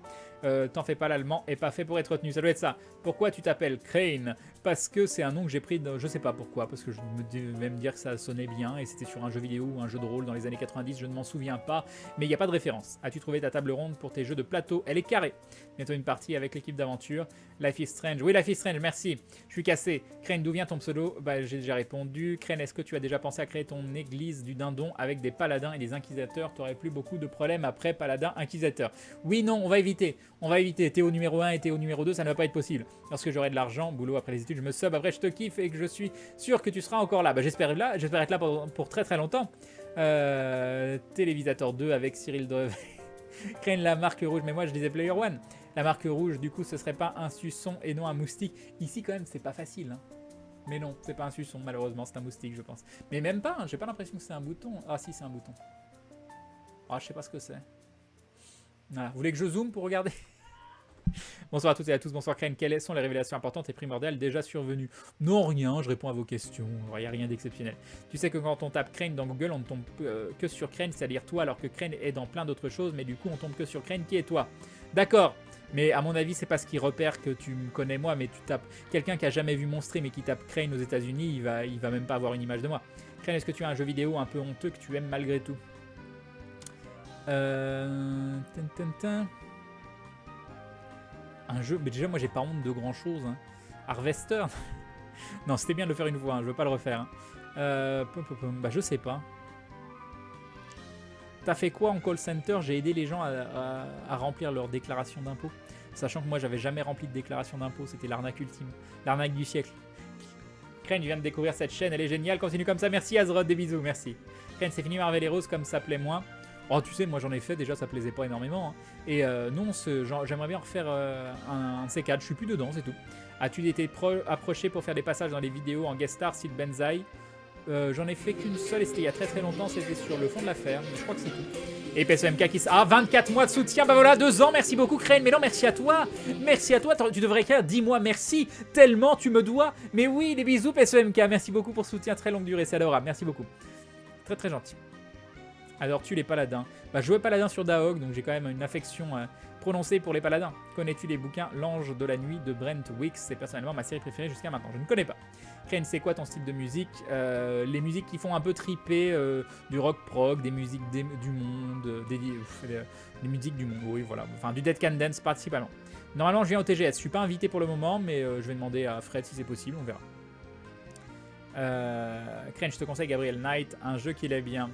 T'en fais pas, l'allemand est pas fait pour être retenu. Ça doit être ça. Pourquoi tu t'appelles Crane? Parce que c'est un nom que j'ai pris, je sais pas pourquoi, parce que je me devais me dire que ça sonnait bien et c'était sur un jeu vidéo ou un jeu de rôle dans les années 90, je ne m'en souviens pas, mais il n'y a pas de référence. As-tu trouvé ta table ronde pour tes jeux de plateau? Elle est carrée. Bientôt une partie avec l'équipe d'aventure. Life is Strange. Oui, Life is Strange, merci. Je suis cassé. Crane, d'où vient ton pseudo? Bah, j'ai déjà répondu. Crane, est-ce que tu as déjà pensé à créer ton église du dindon avec des paladins et des inquisiteurs? T'aurais plus beaucoup de problèmes après paladin inquisiteur. Oui, non, on va éviter. On va éviter. Théo numéro 1 et Théo numéro 2, ça ne va pas être possible. Lorsque j'aurai de l'argent, boulot après les études, je me sub, après je te kiffe et que je suis sûr que tu seras encore là. Bah, j'espère être là pour très très longtemps. Télévisateur 2 avec Cyril Drevet. Crane, la marque rouge, mais moi je disais Player One. La marque rouge, du coup, ce serait pas un suçon et non un moustique. Ici, quand même, c'est pas facile. Hein. Mais non, c'est pas un suçon, malheureusement, c'est un moustique, je pense. Mais même pas, hein, j'ai pas l'impression que c'est un bouton. Ah si, c'est un bouton. Ah, je sais pas ce que c'est. Voilà. Vous voulez que je zoome pour regarder? Bonsoir à toutes et à tous, bonsoir Crane. Quelles sont les révélations importantes et primordiales déjà survenues? Non, rien, je réponds à vos questions. Il n'y a rien d'exceptionnel. Tu sais que quand on tape Crane dans Google, on ne tombe que sur Crane, c'est-à-dire toi, alors que Crane est dans plein d'autres choses, mais du coup, on tombe que sur Crane qui est toi. D'accord, mais à mon avis, c'est parce qu'il repère que tu me connais moi, mais tu tapes quelqu'un qui a jamais vu mon stream et qui tape Crane aux États-Unis, il va même pas avoir une image de moi. Crane, est-ce que tu as un jeu vidéo un peu honteux que tu aimes malgré tout? Un jeu, mais déjà moi j'ai pas honte de grand chose. Hein. Harvester. Non, c'était bien de le faire une fois, hein, je veux pas le refaire. Hein. Bah je sais pas. T'as fait quoi en call center? J'ai aidé les gens à remplir leur déclaration d'impôt. Sachant que moi j'avais jamais rempli de déclaration d'impôt, c'était l'arnaque ultime. L'arnaque du siècle. Crane, je viens de découvrir cette chaîne, elle est géniale, continue comme ça, merci Azrod, des bisous, merci. Crane, c'est fini Marvel Heroes comme ça plaît moins. Oh, tu sais, moi j'en ai fait, déjà ça plaisait pas énormément. Hein. Et non, j'aimerais bien refaire un de ces 4, je suis plus dedans, c'est tout. As-tu été approché pour faire des passages dans les vidéos en guest star, style Benzaï? J'en ai fait qu'une seule et c'était il y a très longtemps, c'était sur le fond de l'affaire, je crois que c'est tout. Et PSMK qui... Ah, 24 mois de soutien, bah voilà, 2 ans, merci beaucoup Crane, mais non, merci à toi, tu devrais écrire, dis-moi merci, tellement tu me dois, mais oui, des bisous PSMK, merci beaucoup pour soutien, très longue durée, c'est adorable, merci beaucoup. Très gentil. Alors tu les paladins. Bah, je jouais paladin sur Daog, donc j'ai quand même une affection prononcée pour les paladins. Connais-tu les bouquins L'Ange de la Nuit de Brent Wicks? C'est personnellement ma série préférée jusqu'à maintenant. Je ne connais pas. Crane, c'est quoi ton style de musique? Les musiques qui font un peu triper, du rock prog, des musiques du monde, des musiques du monde, oui voilà. Enfin du Dead Can Dance principalement. Normalement je viens au TGS, je suis pas invité pour le moment, mais je vais demander à Fred si c'est possible, on verra. Crane, je te conseille Gabriel Knight, un jeu qu'il est bien.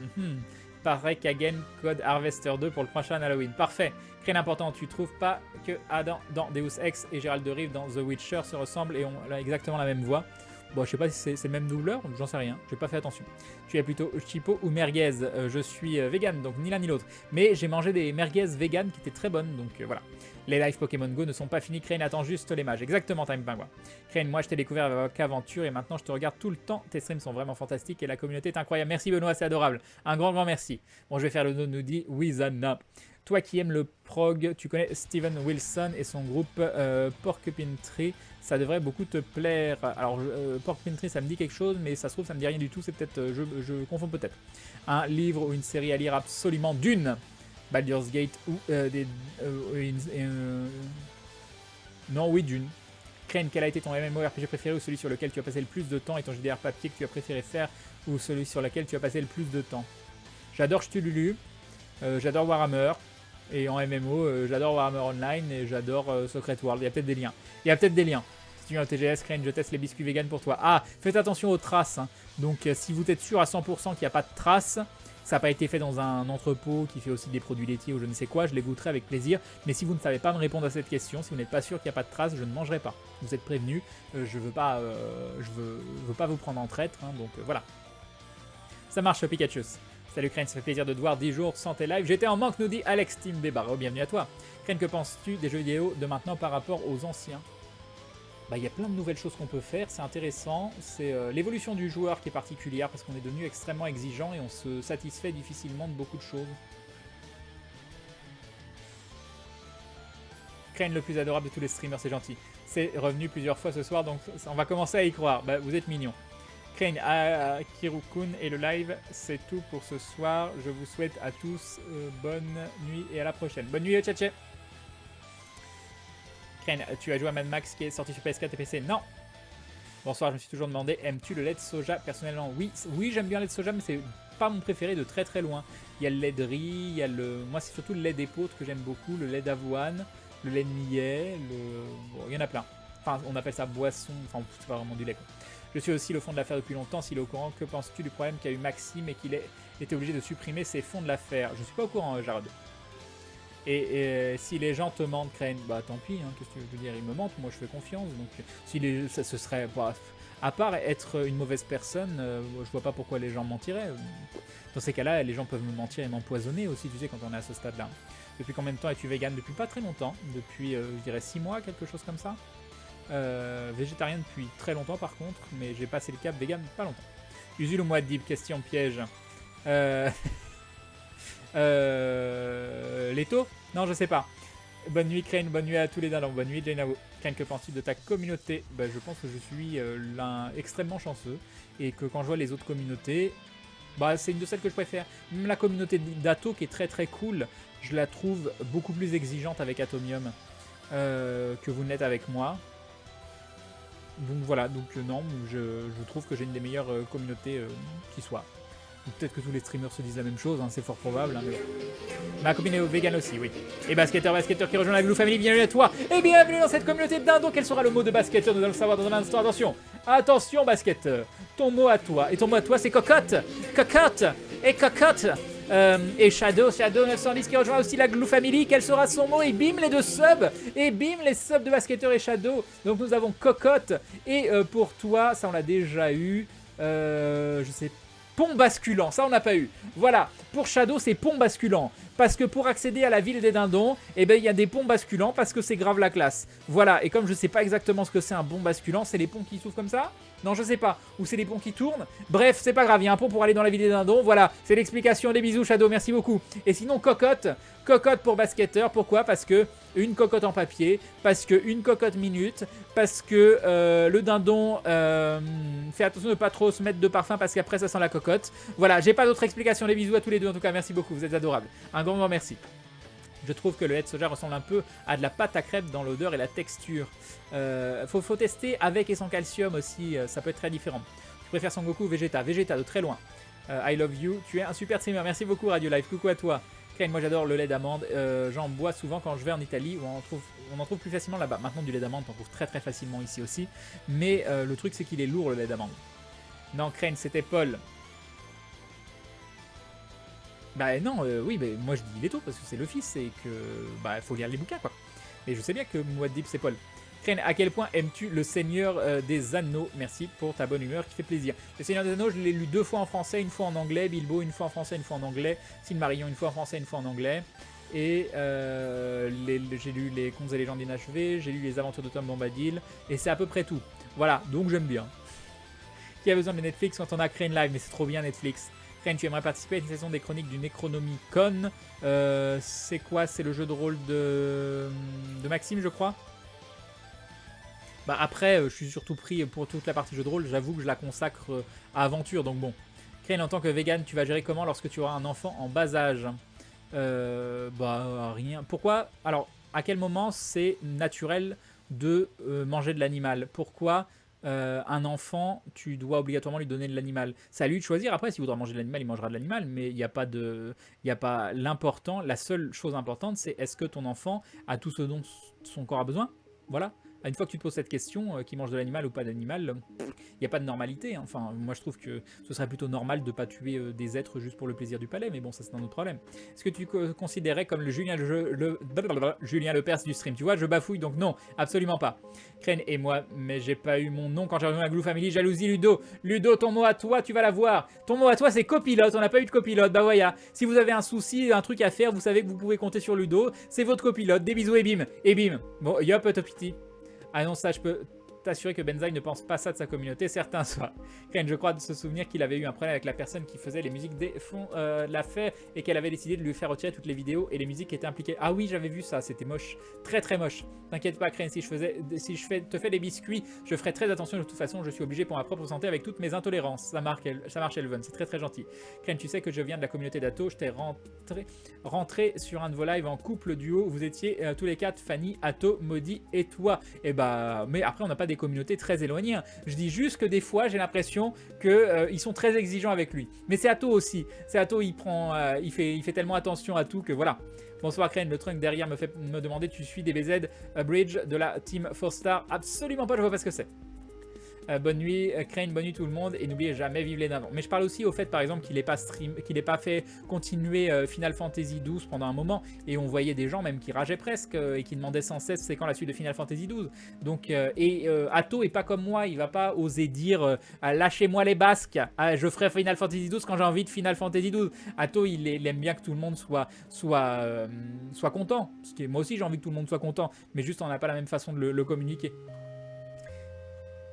Pareil qu'Agen Code Harvester 2 pour le prochain Halloween. Parfait. Crane important, tu trouves pas que Adam dans Deus Ex et Gérald de Rive dans The Witcher se ressemblent et ont exactement la même voix? Bon, je sais pas si c'est le même doubleur, j'en sais rien, j'ai pas fait attention. Tu es plutôt chipo ou merguez? Je suis vegan, donc ni l'un ni l'autre. Mais j'ai mangé des merguez vegan qui étaient très bonnes, donc voilà. Les lives Pokémon Go ne sont pas finis, Crane attend juste les mages. Exactement, Time Penguin. Crane, moi je t'ai découvert avec Aventure et maintenant je te regarde tout le temps. Tes streams sont vraiment fantastiques et la communauté est incroyable. Merci Benoît, c'est adorable. Un grand merci. Bon, je vais faire le no nous dit Wizana. Toi qui aimes le prog, tu connais Steven Wilson et son groupe Porcupine Tree. Ça devrait beaucoup te plaire. Alors, Porcupine Tree, ça me dit quelque chose, mais ça se trouve, ça me dit rien du tout. C'est peut-être, je confonds peut-être. Un livre ou une série à lire absolument d'une. Baldur's Gate ou non, oui, d'une. Crane, quel a été ton MMORPG préféré ou celui sur lequel tu as passé le plus de temps et ton JDR papier que tu as préféré faire ou celui sur lequel tu as passé le plus de temps? J'adore Cthulhu, j'adore Warhammer et en MMO, j'adore Warhammer Online et j'adore Secret World. Il y a peut-être des liens. Si tu viens au TGS, Crane, je teste les biscuits vegan pour toi. Ah, faites attention aux traces. Hein. Donc, si vous êtes sûr à 100% qu'il n'y a pas de traces, ça n'a pas été fait dans un entrepôt qui fait aussi des produits laitiers ou je ne sais quoi, je les goûterai avec plaisir. Mais si vous ne savez pas me répondre à cette question, si vous n'êtes pas sûr qu'il n'y a pas de traces, je ne mangerai pas. Vous êtes prévenus, je veux pas vous prendre en traître, hein, donc voilà. Ça marche, Pikachu. Salut Crane, ça fait plaisir de te voir 10 jours sans tes lives. J'étais en manque, nous dit Alex Team Bébaro, bienvenue à toi. Crane, que penses-tu des jeux vidéo de maintenant par rapport aux anciens? Bah, y a plein de nouvelles choses qu'on peut faire, c'est intéressant. C'est l'évolution du joueur qui est particulière parce qu'on est devenu extrêmement exigeant et on se satisfait difficilement de beaucoup de choses. Crane, le plus adorable de tous les streamers, c'est gentil. C'est revenu plusieurs fois ce soir, donc on va commencer à y croire. Bah, vous êtes mignons. Crane, Kirukun et le live, c'est tout pour ce soir. Je vous souhaite à tous bonne nuit et à la prochaine. Bonne nuit, tchatché. Crane, tu as joué à Mad Max qui est sorti sur PS4 et PC? Non. Bonsoir, je me suis toujours demandé, aimes-tu le lait de soja? Personnellement, oui. Oui, j'aime bien le lait de soja, mais c'est pas mon préféré de très loin. Il y a le lait de riz, il y a le... Moi, c'est surtout le lait d'épeautre que j'aime beaucoup, le lait d'avoine, le lait de millet, Bon, il y en a plein. Enfin, on appelle ça boisson, enfin, c'est pas vraiment du lait, quoi. Je suis aussi le fond de l'affaire depuis longtemps, s'il est au courant. Que penses-tu du problème qu'a eu Maxime et qu'il ait été obligé de supprimer ses fonds de l'affaire? Je suis pas au courant, Jarod. Et si les gens te mentent, Crane, bah tant pis, hein, qu'est-ce que tu veux dire, ils me mentent, moi je fais confiance. Donc si ce serait, bah, à part être une mauvaise personne, je vois pas pourquoi les gens mentiraient. Dans ces cas-là, les gens peuvent me mentir et m'empoisonner aussi, tu sais, quand on est à ce stade-là. Depuis combien de temps es-tu vegan? Depuis pas très longtemps, depuis je dirais 6 mois, quelque chose comme ça. Végétarien depuis très longtemps par contre, mais j'ai passé le cap vegan pas longtemps. Usul ou Mouad'Dib, question piège. Leto? Non, je sais pas. Bonne nuit Crane, bonne nuit à tous les dindons, bonne nuit Jainao. Crane, que penses-tu de ta communauté? Bah, je pense que je suis l'un extrêmement chanceux et que quand je vois les autres communautés, bah, c'est une de celles que je préfère. Même la communauté d'Ato qui est très très cool, je la trouve beaucoup plus exigeante avec Atomium que vous n'êtes avec moi. Donc voilà, donc non, je trouve que j'ai une des meilleures communautés qui soit. Peut-être que tous les streamers se disent la même chose, hein, c'est fort probable. Hein, mais bon. Ma copine est vegan aussi, oui. Et basketteur qui rejoint la Glue Family, bienvenue à toi. Et bienvenue dans cette communauté de dindons. Quel sera le mot de basketteur? Nous allons le savoir dans un instant. Attention, attention basketteur. Ton mot à toi. Et ton mot à toi, c'est cocotte. Cocotte. Et cocotte. Et Shadow 910 qui rejoint aussi la Glue Family. Quel sera son mot? Et bim, les deux subs. Et bim, les subs de basketteur et Shadow. Donc nous avons cocotte. Et pour toi, ça on l'a déjà eu. Je sais pas. Pont basculant, ça on n'a pas eu. Voilà, pour Shadow c'est pont basculant. Parce que pour accéder à la ville des dindons, eh ben il y a des ponts basculants parce que c'est grave la classe. Voilà, et comme je sais pas exactement ce que c'est un pont basculant, c'est les ponts qui s'ouvrent comme ça? Non, je sais pas. Ou c'est les ponts qui tournent? Bref, c'est pas grave, il y a un pont pour aller dans la ville des dindons. Voilà, c'est l'explication. Des bisous Shadow, merci beaucoup. Et sinon cocotte, cocotte pour basketteur. Pourquoi? Parce que une cocotte en papier, parce que une cocotte minute, parce que le dindon fait attention de ne pas trop se mettre de parfum parce qu'après ça sent la cocotte. Voilà, j'ai pas d'autre explication. Les bisous à tous les deux en tout cas, merci beaucoup, vous êtes adorables. Un grand merci. Je trouve que le lait de soja ressemble un peu à de la pâte à crêpes dans l'odeur et la texture. Faut tester avec et sans calcium aussi, ça peut être très différent. Je préfère Son Goku ou Vegeta. Vegeta de très loin. I love you, tu es un super streamer, merci beaucoup Radio Live, coucou à toi. Crane, moi j'adore le lait d'amande, j'en bois souvent quand je vais en Italie où on en trouve plus facilement là-bas. Maintenant du lait d'amande, on trouve très très facilement ici aussi. Mais le truc c'est qu'il est lourd le lait d'amande. Non, Crane, c'était Paul. Bah non, oui, mais moi je dis Leto parce que c'est le fils et que bah faut lire les bouquins quoi. Mais je sais bien que Mouad'Dib c'est Paul. Crane, à quel point aimes-tu le Seigneur des Anneaux? Merci pour ta bonne humeur qui fait plaisir. Le Seigneur des Anneaux, je l'ai lu 2 fois en français, 1 fois en anglais. Bilbo, 1 fois en français, 1 fois en anglais. Silmarillion, 1 fois en français, 1 fois en anglais. Et j'ai lu les Contes et légendes inachevées, j'ai lu les Aventures de Tom Bombadil. Et c'est à peu près tout. Voilà, donc j'aime bien. Qui a besoin de Netflix quand on a Crane Live? Mais c'est trop bien Netflix. Crane, tu aimerais participer à une saison des chroniques du Necronomicon. C'est quoi? C'est le jeu de rôle de Maxime, je crois. Bah après, je suis surtout pris pour toute la partie jeu de rôle. J'avoue que je la consacre à aventure. Donc bon. Crane, en tant que vegan, tu vas gérer comment lorsque tu auras un enfant en bas âge? Bah rien. Pourquoi? Alors, à quel moment c'est naturel de manger de l'animal? Pourquoi un enfant, tu dois obligatoirement lui donner de l'animal? C'est à lui de choisir. Après, s'il voudra manger de l'animal, il mangera de l'animal. Mais il n'y a pas de, il y a pas l'important. La seule chose importante, c'est est-ce que ton enfant a tout ce dont son corps a besoin? Voilà. Une fois que tu te poses cette question, qui mange de l'animal ou pas d'animal, il n'y a pas de normalité. Hein. Enfin, moi je trouve que ce serait plutôt normal de ne pas tuer des êtres juste pour le plaisir du palais, mais bon, ça c'est un autre problème. Est-ce que tu considérais comme le Julien Lepers du stream? Tu vois, je bafouille, donc non, absolument pas. Crane et moi, mais j'ai pas eu mon nom quand j'ai rejoint la Glue Family. Jalousie, Ludo. Ludo, ton mot à toi, tu vas l'avoir. Ton mot à toi, c'est copilote. On n'a pas eu de copilote. Bah voilà. Si vous avez un souci, un truc à faire, vous savez que vous pouvez compter sur Ludo. C'est votre copilote. Des bisous et bim. Et bim. Bon, yop, Topiti. Ah non, ça, je peux t'assurer que Benzaï ne pense pas ça de sa communauté, certains soient. Crane, je crois de se souvenir qu'il avait eu un problème avec la personne qui faisait les musiques des fonds l'a fait et qu'elle avait décidé de lui faire retirer toutes les vidéos et les musiques qui étaient impliquées. Ah oui, j'avais vu ça, c'était moche. Très très moche. T'inquiète pas, Crane, si je te fais des biscuits, je ferai très attention. De toute façon, je suis obligé pour ma propre santé avec toutes mes intolérances. Ça marche, Elven, c'est très très gentil. Crane, tu sais que je viens de la communauté d'Ato, je t'ai rentré sur un de vos lives en couple duo. Vous étiez tous les 4, Fanny, Ato, Maudit et toi. Et bah, mais après, on n'a pas des communautés très éloignées. Hein. Je dis juste que des fois, j'ai l'impression qu'ils sont très exigeants avec lui. Mais c'est Ato aussi. C'est Ato, il fait tellement attention à tout que voilà. Bonsoir Crane, le trunk derrière me fait me demander tu suis DBZ Bridge de la team 4-star? Absolument pas, je vois pas ce que c'est. Bonne nuit Crane, bonne nuit tout le monde et n'oubliez jamais vive les dindons. Mais je parle aussi au fait par exemple qu'il n'ait pas fait continuer Final Fantasy XII pendant un moment et on voyait des gens même qui rageaient presque et qui demandaient sans cesse c'est quand la suite de Final Fantasy XII. Donc Ato est pas comme moi, il va pas oser dire lâchez-moi les basques, je ferai Final Fantasy XII quand j'ai envie de Final Fantasy XII. Ato il aime bien que tout le monde soit content. Parce que moi aussi j'ai envie que tout le monde soit content, mais juste on n'a pas la même façon de le communiquer.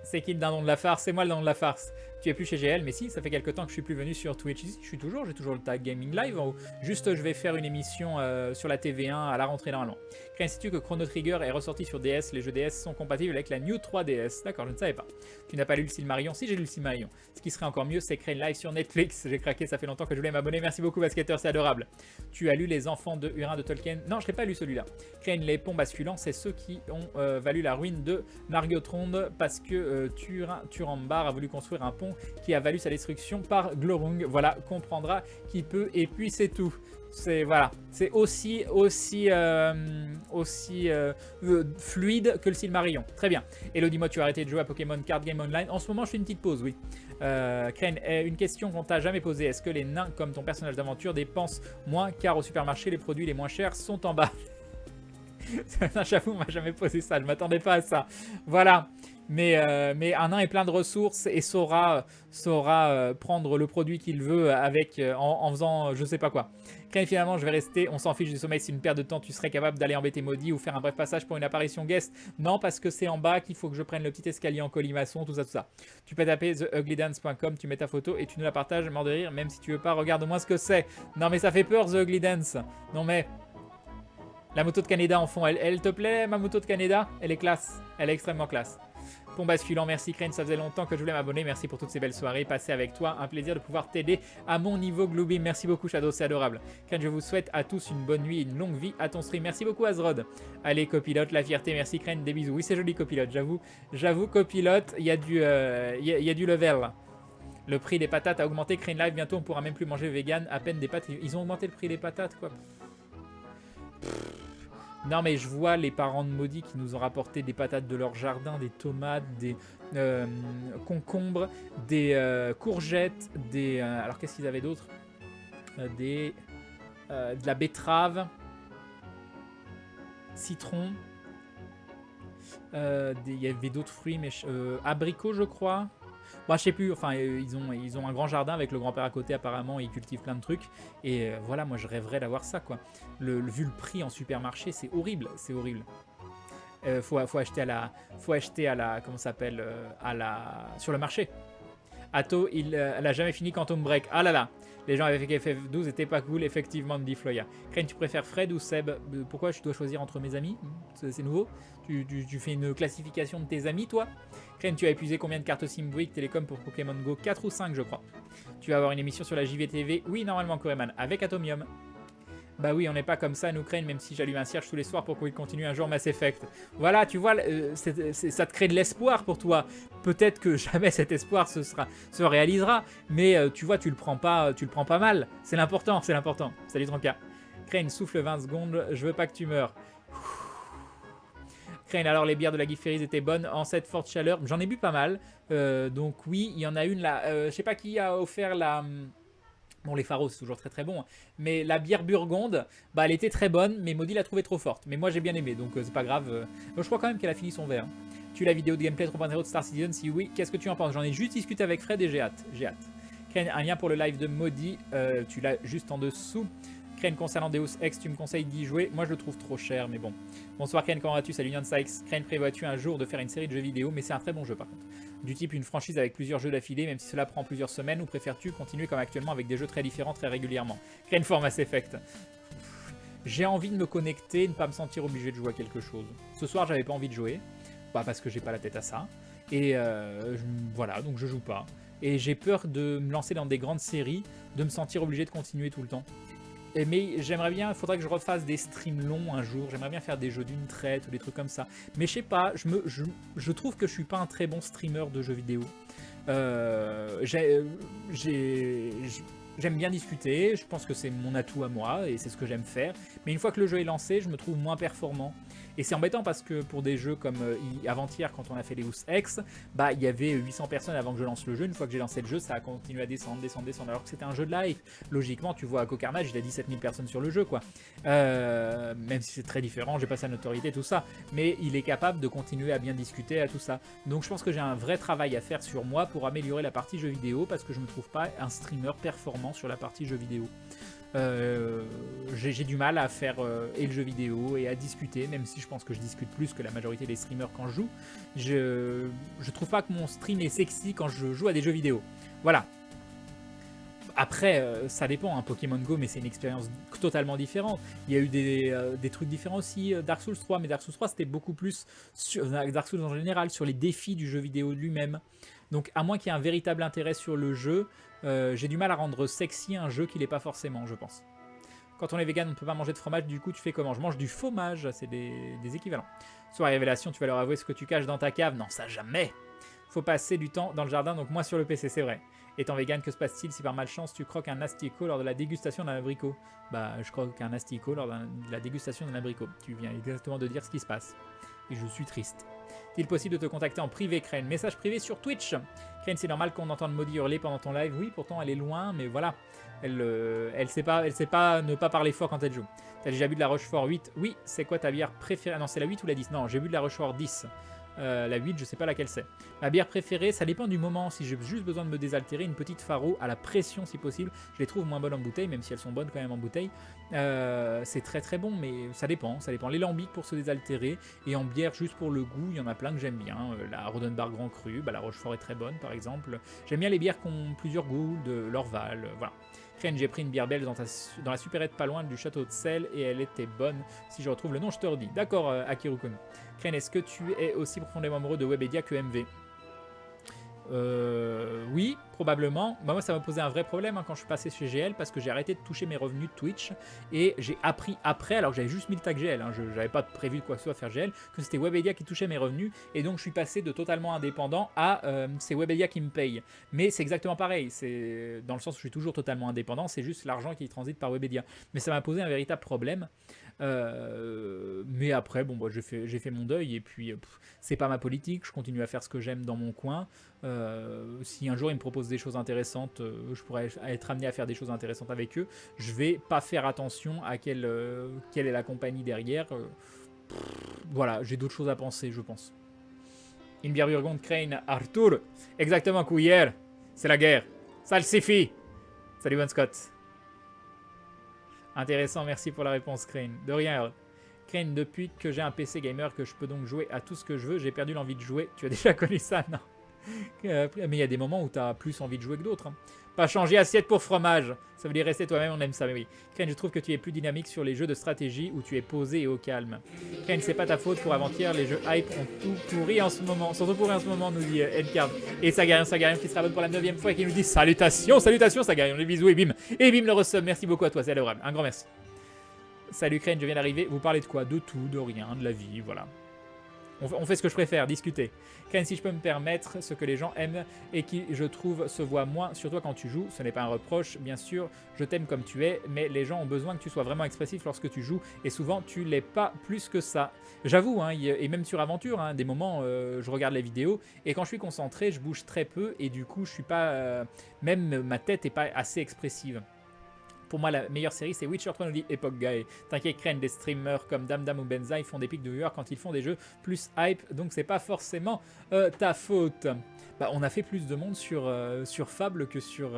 C'est qui le dindon de la farce? C'est moi le dindon de la farce. Tu es plus chez GL, mais si, ça fait quelques temps que je suis plus venu sur Twitch. Ici, je suis toujours, j'ai toujours le tag Gaming Live en haut. Juste, je vais faire une émission sur la TV1 à la rentrée normalement. Crane, sais-tu que Chrono Trigger est ressorti sur DS? Les jeux DS sont compatibles avec la New 3DS. D'accord, je ne savais pas. Tu n'as pas lu le Silmarillion? Si, j'ai lu le Silmarillion. Ce qui serait encore mieux, c'est Crane Live sur Netflix. J'ai craqué, ça fait longtemps que je voulais m'abonner. Merci beaucoup, Basketteur, c'est adorable. Tu as lu Les Enfants de Hurin de Tolkien? Non, je n'ai pas lu celui-là. Crane, les ponts basculants, c'est ceux qui ont valu la ruine de Nargothrond parce que Turambar a voulu construire un pont qui a valu sa destruction par Glorung. Voilà, comprendra qui peut, et puis c'est tout. C'est voilà, c'est aussi fluide que le Silmarillion. Très bien. Elodie, moi, tu as arrêté de jouer à Pokémon Card Game Online. En ce moment, je fais une petite pause, oui. Crane, une question qu'on t'a jamais posée. Est-ce que les nains, comme ton personnage d'aventure, dépensent moins car au supermarché, les produits les moins chers sont en bas? J'avoue, on m'a jamais posé ça. Je m'attendais pas à ça. Voilà. Mais un nain est plein de ressources et saura prendre le produit qu'il veut avec en faisant je sais pas quoi. Crane, finalement, je vais rester. On s'en fiche du sommeil, c'est une perte de temps. Tu serais capable d'aller embêter Maudit ou faire un bref passage pour une apparition guest? Non, parce que c'est en bas qu'il faut que je prenne le petit escalier en colimaçon, tout ça, tout ça. Tu peux taper theuglydance.com, tu mets ta photo et tu nous la partages, mort de rire, même si tu veux pas, regarde-moi ce que c'est. Non, mais ça fait peur, The Ugly Dance. Non, mais. La moto de Canada en fond, elle te plaît, ma moto de Canada? Elle est classe, elle est extrêmement classe. Pont basculant, merci Crane, ça faisait longtemps que je voulais m'abonner, merci pour toutes ces belles soirées passées avec toi, un plaisir de pouvoir t'aider à mon niveau Glooby, merci beaucoup Shadow, c'est adorable. Crane, je vous souhaite à tous une bonne nuit et une longue vie à ton stream, merci beaucoup Azrod. Allez copilote, la fierté, merci Crane, des bisous, oui c'est joli copilote, j'avoue copilote, il y a du level. Le prix des patates a augmenté, Crane Live, bientôt on pourra même plus manger vegan, à peine des pâtes, ils ont augmenté le prix des patates quoi. Non mais je vois les parents de Maudit qui nous ont rapporté des patates de leur jardin, des tomates, des concombres, des courgettes, des... alors qu'est-ce qu'ils avaient d'autre? De la betterave, citron, il y avait d'autres fruits, mais abricots je crois. Bah, je sais plus, enfin ils ont un grand jardin avec le grand-père à côté apparemment, ils cultivent plein de trucs et voilà, moi je rêverais d'avoir ça quoi. Vu le prix en supermarché, c'est horrible, c'est horrible. Faut acheter à la comment ça s'appelle sur le marché. Atto, elle a jamais fini Quantum Break. Ah là là, les gens avec FF12 étaient pas cool, effectivement, dit Floya. Crane, tu préfères Fred ou Seb? Pourquoi je dois choisir entre mes amis? C'est nouveau? Tu fais une classification de tes amis, toi? Crane, tu as épuisé combien de cartes SIM Bouygues Télécom pour Pokémon Go? 4 ou 5, je crois. Tu vas avoir une émission sur la JVTV? Oui, normalement, Coreman, avec Atomium. Bah oui, on n'est pas comme ça, nous Crane, même si j'allume un cierge tous les soirs pour qu'il continue un jour Mass Effect. Voilà, tu vois, ça te crée de l'espoir pour toi. Peut-être que jamais cet espoir se réalisera, mais tu vois, tu le prends pas mal. C'est l'important, c'est l'important. Salut Tronca. Crane, souffle 20 secondes, je veux pas que tu meurs. Crane, alors les bières de la Guy Ferries étaient bonnes en cette forte chaleur. J'en ai bu pas mal, donc oui, il y en a une là. Je sais pas qui a offert la... Bon, les Pharos, c'est toujours très très bon, hein. Mais la bière Burgonde, bah elle était très bonne, mais Maudit l'a trouvée trop forte. Mais moi j'ai bien aimé, donc c'est pas grave. Je crois quand même qu'elle a fini son verre. Tu as la vidéo de gameplay 3.0 de Star Citizen? Si oui, qu'est-ce que tu en penses? J'en ai juste discuté avec Fred et j'ai hâte. Crane, un lien pour le live de Maudit, tu l'as juste en dessous. Crane, concernant Deus Ex, tu me conseilles d'y jouer? Moi je le trouve trop cher, mais bon. Bonsoir Crane, comment vas-tu? Salut Yann Sykes. Crane, prévois-tu un jour de faire une série de jeux vidéo? Mais c'est un très bon jeu par contre. Du type une franchise avec plusieurs jeux d'affilée, même si cela prend plusieurs semaines, ou préfères-tu continuer comme actuellement avec des jeux très différents très régulièrement? Crane for Mass Effect. J'ai envie de me connecter, ne pas me sentir obligé de jouer à quelque chose. Ce soir j'avais pas envie de jouer, bah parce que j'ai pas la tête à ça, et voilà, donc je joue pas. Et j'ai peur de me lancer dans des grandes séries, de me sentir obligé de continuer tout le temps. Mais j'aimerais bien, il faudrait que je refasse des streams longs un jour, j'aimerais bien faire des jeux d'une traite ou des trucs comme ça. Mais je sais pas, je trouve que je suis pas un très bon streamer de jeux vidéo. J'aime bien discuter, je pense que c'est mon atout à moi et c'est ce que j'aime faire. Mais une fois que le jeu est lancé, je me trouve moins performant. Et c'est embêtant parce que pour des jeux comme avant-hier, quand on a fait les Deus Ex, bah il y avait 800 personnes avant que je lance le jeu. Une fois que j'ai lancé le jeu, ça a continué à descendre, alors que c'était un jeu de live. Logiquement, tu vois, à Cocarnage, il y a 17 000 personnes sur le jeu, quoi. Même si c'est très différent, j'ai pas sa notoriété, tout ça. Mais il est capable de continuer à bien discuter, à tout ça. Donc je pense que j'ai un vrai travail à faire sur moi pour améliorer la partie jeu vidéo parce que je me trouve pas un streamer performant sur la partie jeu vidéo. J'ai du mal à faire et le jeu vidéo et à discuter, même si je pense que je discute plus que la majorité des streamers quand je joue. Je trouve pas que mon stream est sexy quand je joue à des jeux vidéo. Voilà. Après, ça dépend, hein, Pokémon Go, mais c'est une expérience totalement différente. Il y a eu des trucs différents aussi, Dark Souls 3, mais Dark Souls 3, c'était beaucoup plus, Dark Souls en général, sur les défis du jeu vidéo lui-même. Donc, à moins qu'il y ait un véritable intérêt sur le jeu, j'ai du mal à rendre sexy un jeu qui l'est pas forcément, je pense. Quand on est vegan, on ne peut pas manger de fromage, du coup, tu fais comment? Je mange du fromage, c'est des équivalents. Sur la révélation, tu vas leur avouer ce que tu caches dans ta cave. Non, ça jamais. Faut passer du temps dans le jardin, donc moins sur le PC, c'est vrai. Étant vegan, que se passe-t-il si par malchance tu croques un asticot lors de la dégustation d'un abricot? Bah, je croque un asticot lors de la dégustation d'un abricot. Tu viens exactement de dire ce qui se passe. Et je suis triste. Est-il possible de te contacter en privé, Crane? Message privé sur Twitch. Crane, c'est normal qu'on entende Maudit hurler pendant ton live. Oui, pourtant elle est loin, mais voilà. Elle sait pas ne pas parler fort quand elle joue. T'as déjà bu de la Rochefort 8? Oui, c'est quoi ta bière préférée? Ah non, c'est la 8 ou la 10? Non, j'ai bu de la Rochefort 10. La 8, je sais pas laquelle c'est. Ma bière préférée, ça dépend du moment. Si j'ai juste besoin de me désaltérer, une petite Faro à la pression si possible. Je les trouve moins bonnes en bouteille, même si elles sont bonnes quand même en bouteille. C'est très très bon, mais ça dépend. Ça dépend. Les lambics pour se désaltérer, et en bière juste pour le goût, il y en a plein que j'aime bien. La Rodenbach Grand Cru, bah, la Rochefort est très bonne par exemple. J'aime bien les bières qui ont plusieurs goûts, de l'Orval, voilà. Crane, j'ai pris une bière belge dans la supérette pas loin du château de Sel et elle était bonne. Si je retrouve le nom, je te redis. D'accord, Akiru-kun. Crane, est-ce que tu es aussi profondément amoureux de Webedia que MV? Oui, probablement. Bah, moi, ça m'a posé un vrai problème quand je suis passé chez GL parce que j'ai arrêté de toucher mes revenus de Twitch et j'ai appris après, alors que j'avais juste mis le tag GL, je n'avais pas prévu de quoi que ce soit faire GL, que c'était Webedia qui touchait mes revenus et donc je suis passé de totalement indépendant à c'est Webedia qui me paye. Mais c'est exactement pareil, c'est dans le sens où je suis toujours totalement indépendant, c'est juste l'argent qui transite par Webedia. Mais ça m'a posé un véritable problème. Mais après, bon, bah, j'ai fait mon deuil et puis c'est pas ma politique, je continue à faire ce que j'aime dans mon coin. Si un jour ils me proposent des choses intéressantes, je pourrais être amené à faire des choses intéressantes avec eux. Je vais pas faire attention à quelle est la compagnie derrière. Voilà, j'ai d'autres choses à penser, je pense. Une bière burgonde, Crane, Arthur. Exactement, couillère. C'est la guerre. Ça le suffit. Salut, One Scott. Intéressant, merci pour la réponse, Crane. De rien, Crane, depuis que j'ai un PC gamer que je peux donc jouer à tout ce que je veux, j'ai perdu l'envie de jouer. Tu as déjà connu ça? Non. Mais il y a des moments où tu as plus envie de jouer que d'autres. Hein. Pas changer assiette pour fromage. Ça veut dire rester toi-même, on aime ça, mais oui. Crane, je trouve que tu es plus dynamique sur les jeux de stratégie où tu es posé et au calme. Crane, c'est pas ta faute pour avant-hier, les jeux hype ont tout pourri en ce moment. Surtout pourri en ce moment, nous dit Edcard. Et Sagarian qui se rabonne pour la 9ème fois et qui nous dit salutations, salutations Sagarian, les bisous et bim. Et bim le resub, merci beaucoup à toi, c'est adorable. Un grand merci. Salut Crane, je viens d'arriver. Vous parlez de quoi? De tout, de rien, de la vie, voilà. On fait ce que je préfère, discuter. Crane, si je peux me permettre, ce que les gens aiment et qui, je trouve, se voit moins sur toi quand tu joues, ce n'est pas un reproche, bien sûr, je t'aime comme tu es, mais les gens ont besoin que tu sois vraiment expressif lorsque tu joues, et souvent, tu l'es pas plus que ça. J'avoue, hein, et même sur Aventure, hein, des moments, je regarde les vidéos, et quand je suis concentré, je bouge très peu, et du coup, je suis pas... même ma tête n'est pas assez expressive. Pour moi, la meilleure série, c'est Witcher 3, nous dit Epoch Guy. T'inquiète, Crane, des streamers comme Damdam ou Benza, ils font des pics de viewers quand ils font des jeux plus hype, donc c'est pas forcément ta faute. Bah, on a fait plus de monde sur Fable que sur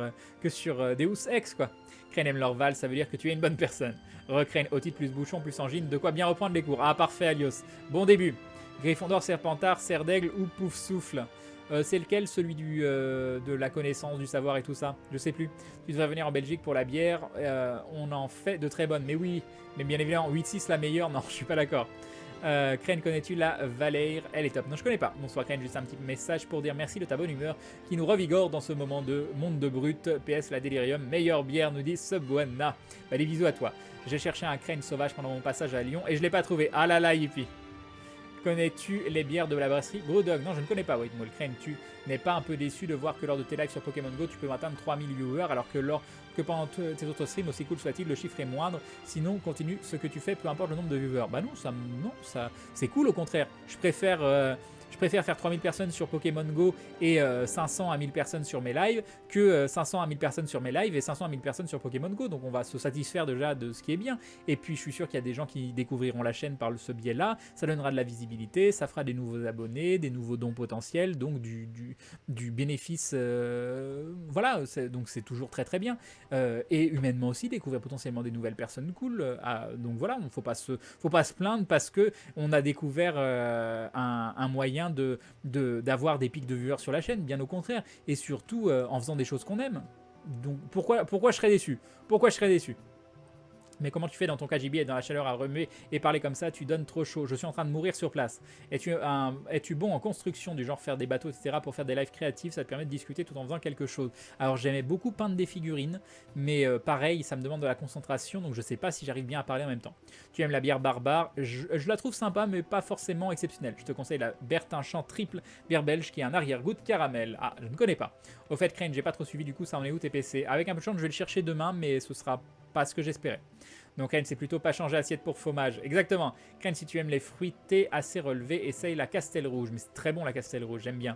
Deus Ex, quoi. Crane aime l'Orval, ça veut dire que tu es une bonne personne. Recrane, otite plus bouchon plus angine, de quoi bien reprendre les cours. Ah, parfait, Alios. Bon début. Gryffondor, Serpentard, Serre d'Aigle ou Pouf Souffle. C'est lequel, celui de la connaissance, du savoir et tout ça? Je sais plus. Tu devrais venir en Belgique pour la bière. On en fait de très bonnes. Mais oui, mais bien évidemment, 8-6 la meilleure. Non, je suis pas d'accord. Crane, connais-tu la Valère? Elle est top. Non, je connais pas. Bonsoir Crane, juste un petit message pour dire merci de ta bonne humeur qui nous revigore dans ce moment de monde de brut. PS, la Delirium, meilleure bière, nous dit Subwana. Bah, des bisous à toi. J'ai cherché un Crane sauvage pendant mon passage à Lyon et je l'ai pas trouvé. Ah là là, yippie. Connais-tu les bières de la brasserie Brewdog? Non, je ne connais pas, White Mole. Crane, tu n'es pas un peu déçu de voir que lors de tes lives sur Pokémon Go, tu peux atteindre 3000 viewers, alors que pendant tes autres streams, aussi cool soit-il, le chiffre est moindre. Sinon, continue ce que tu fais, peu importe le nombre de viewers. Bah non, ça c'est cool au contraire. Je préfère faire 3000 personnes sur Pokémon Go et 500 à 1000 personnes sur mes lives que 500 à 1000 personnes sur mes lives et 500 à 1000 personnes sur Pokémon Go. Donc on va se satisfaire déjà de ce qui est bien. Et puis je suis sûr qu'il y a des gens qui découvriront la chaîne par ce biais-là. Ça donnera de la visibilité, ça fera des nouveaux abonnés, des nouveaux dons potentiels, donc du bénéfice. Voilà, donc c'est toujours très très bien. Et humainement aussi, découvrir potentiellement des nouvelles personnes cool. Donc voilà, il ne faut pas se plaindre parce qu'on a découvert un moyen d'avoir des pics de viewers sur la chaîne, bien au contraire. Et surtout en faisant des choses qu'on aime. Donc pourquoi je serais déçu? Pourquoi je serais déçu? Mais comment tu fais dans ton KGB, être dans la chaleur à remuer et parler comme ça? Tu donnes trop chaud. Je suis en train de mourir sur place. Es-tu bon en construction, du genre faire des bateaux, etc. pour faire des lives créatifs? Ça te permet de discuter tout en faisant quelque chose. Alors j'aimais beaucoup peindre des figurines, mais pareil, ça me demande de la concentration, donc je sais pas si j'arrive bien à parler en même temps. Tu aimes la bière barbare? Je la trouve sympa, mais pas forcément exceptionnelle. Je te conseille la Bertinchamp triple bière belge qui a un arrière-goût de caramel. Ah, je ne connais pas. Au fait, Crane, j'ai pas trop suivi, du coup ça en est où tes PC? Avec un peu de chance, je vais le chercher demain, mais ce sera pas ce que j'espérais. Donc Crane, c'est plutôt pas changer assiette pour fromage. Exactement. Crane, si tu aimes les fruités assez relevés, essaye la Castel Rouge. Mais c'est très bon la Castel Rouge, j'aime bien.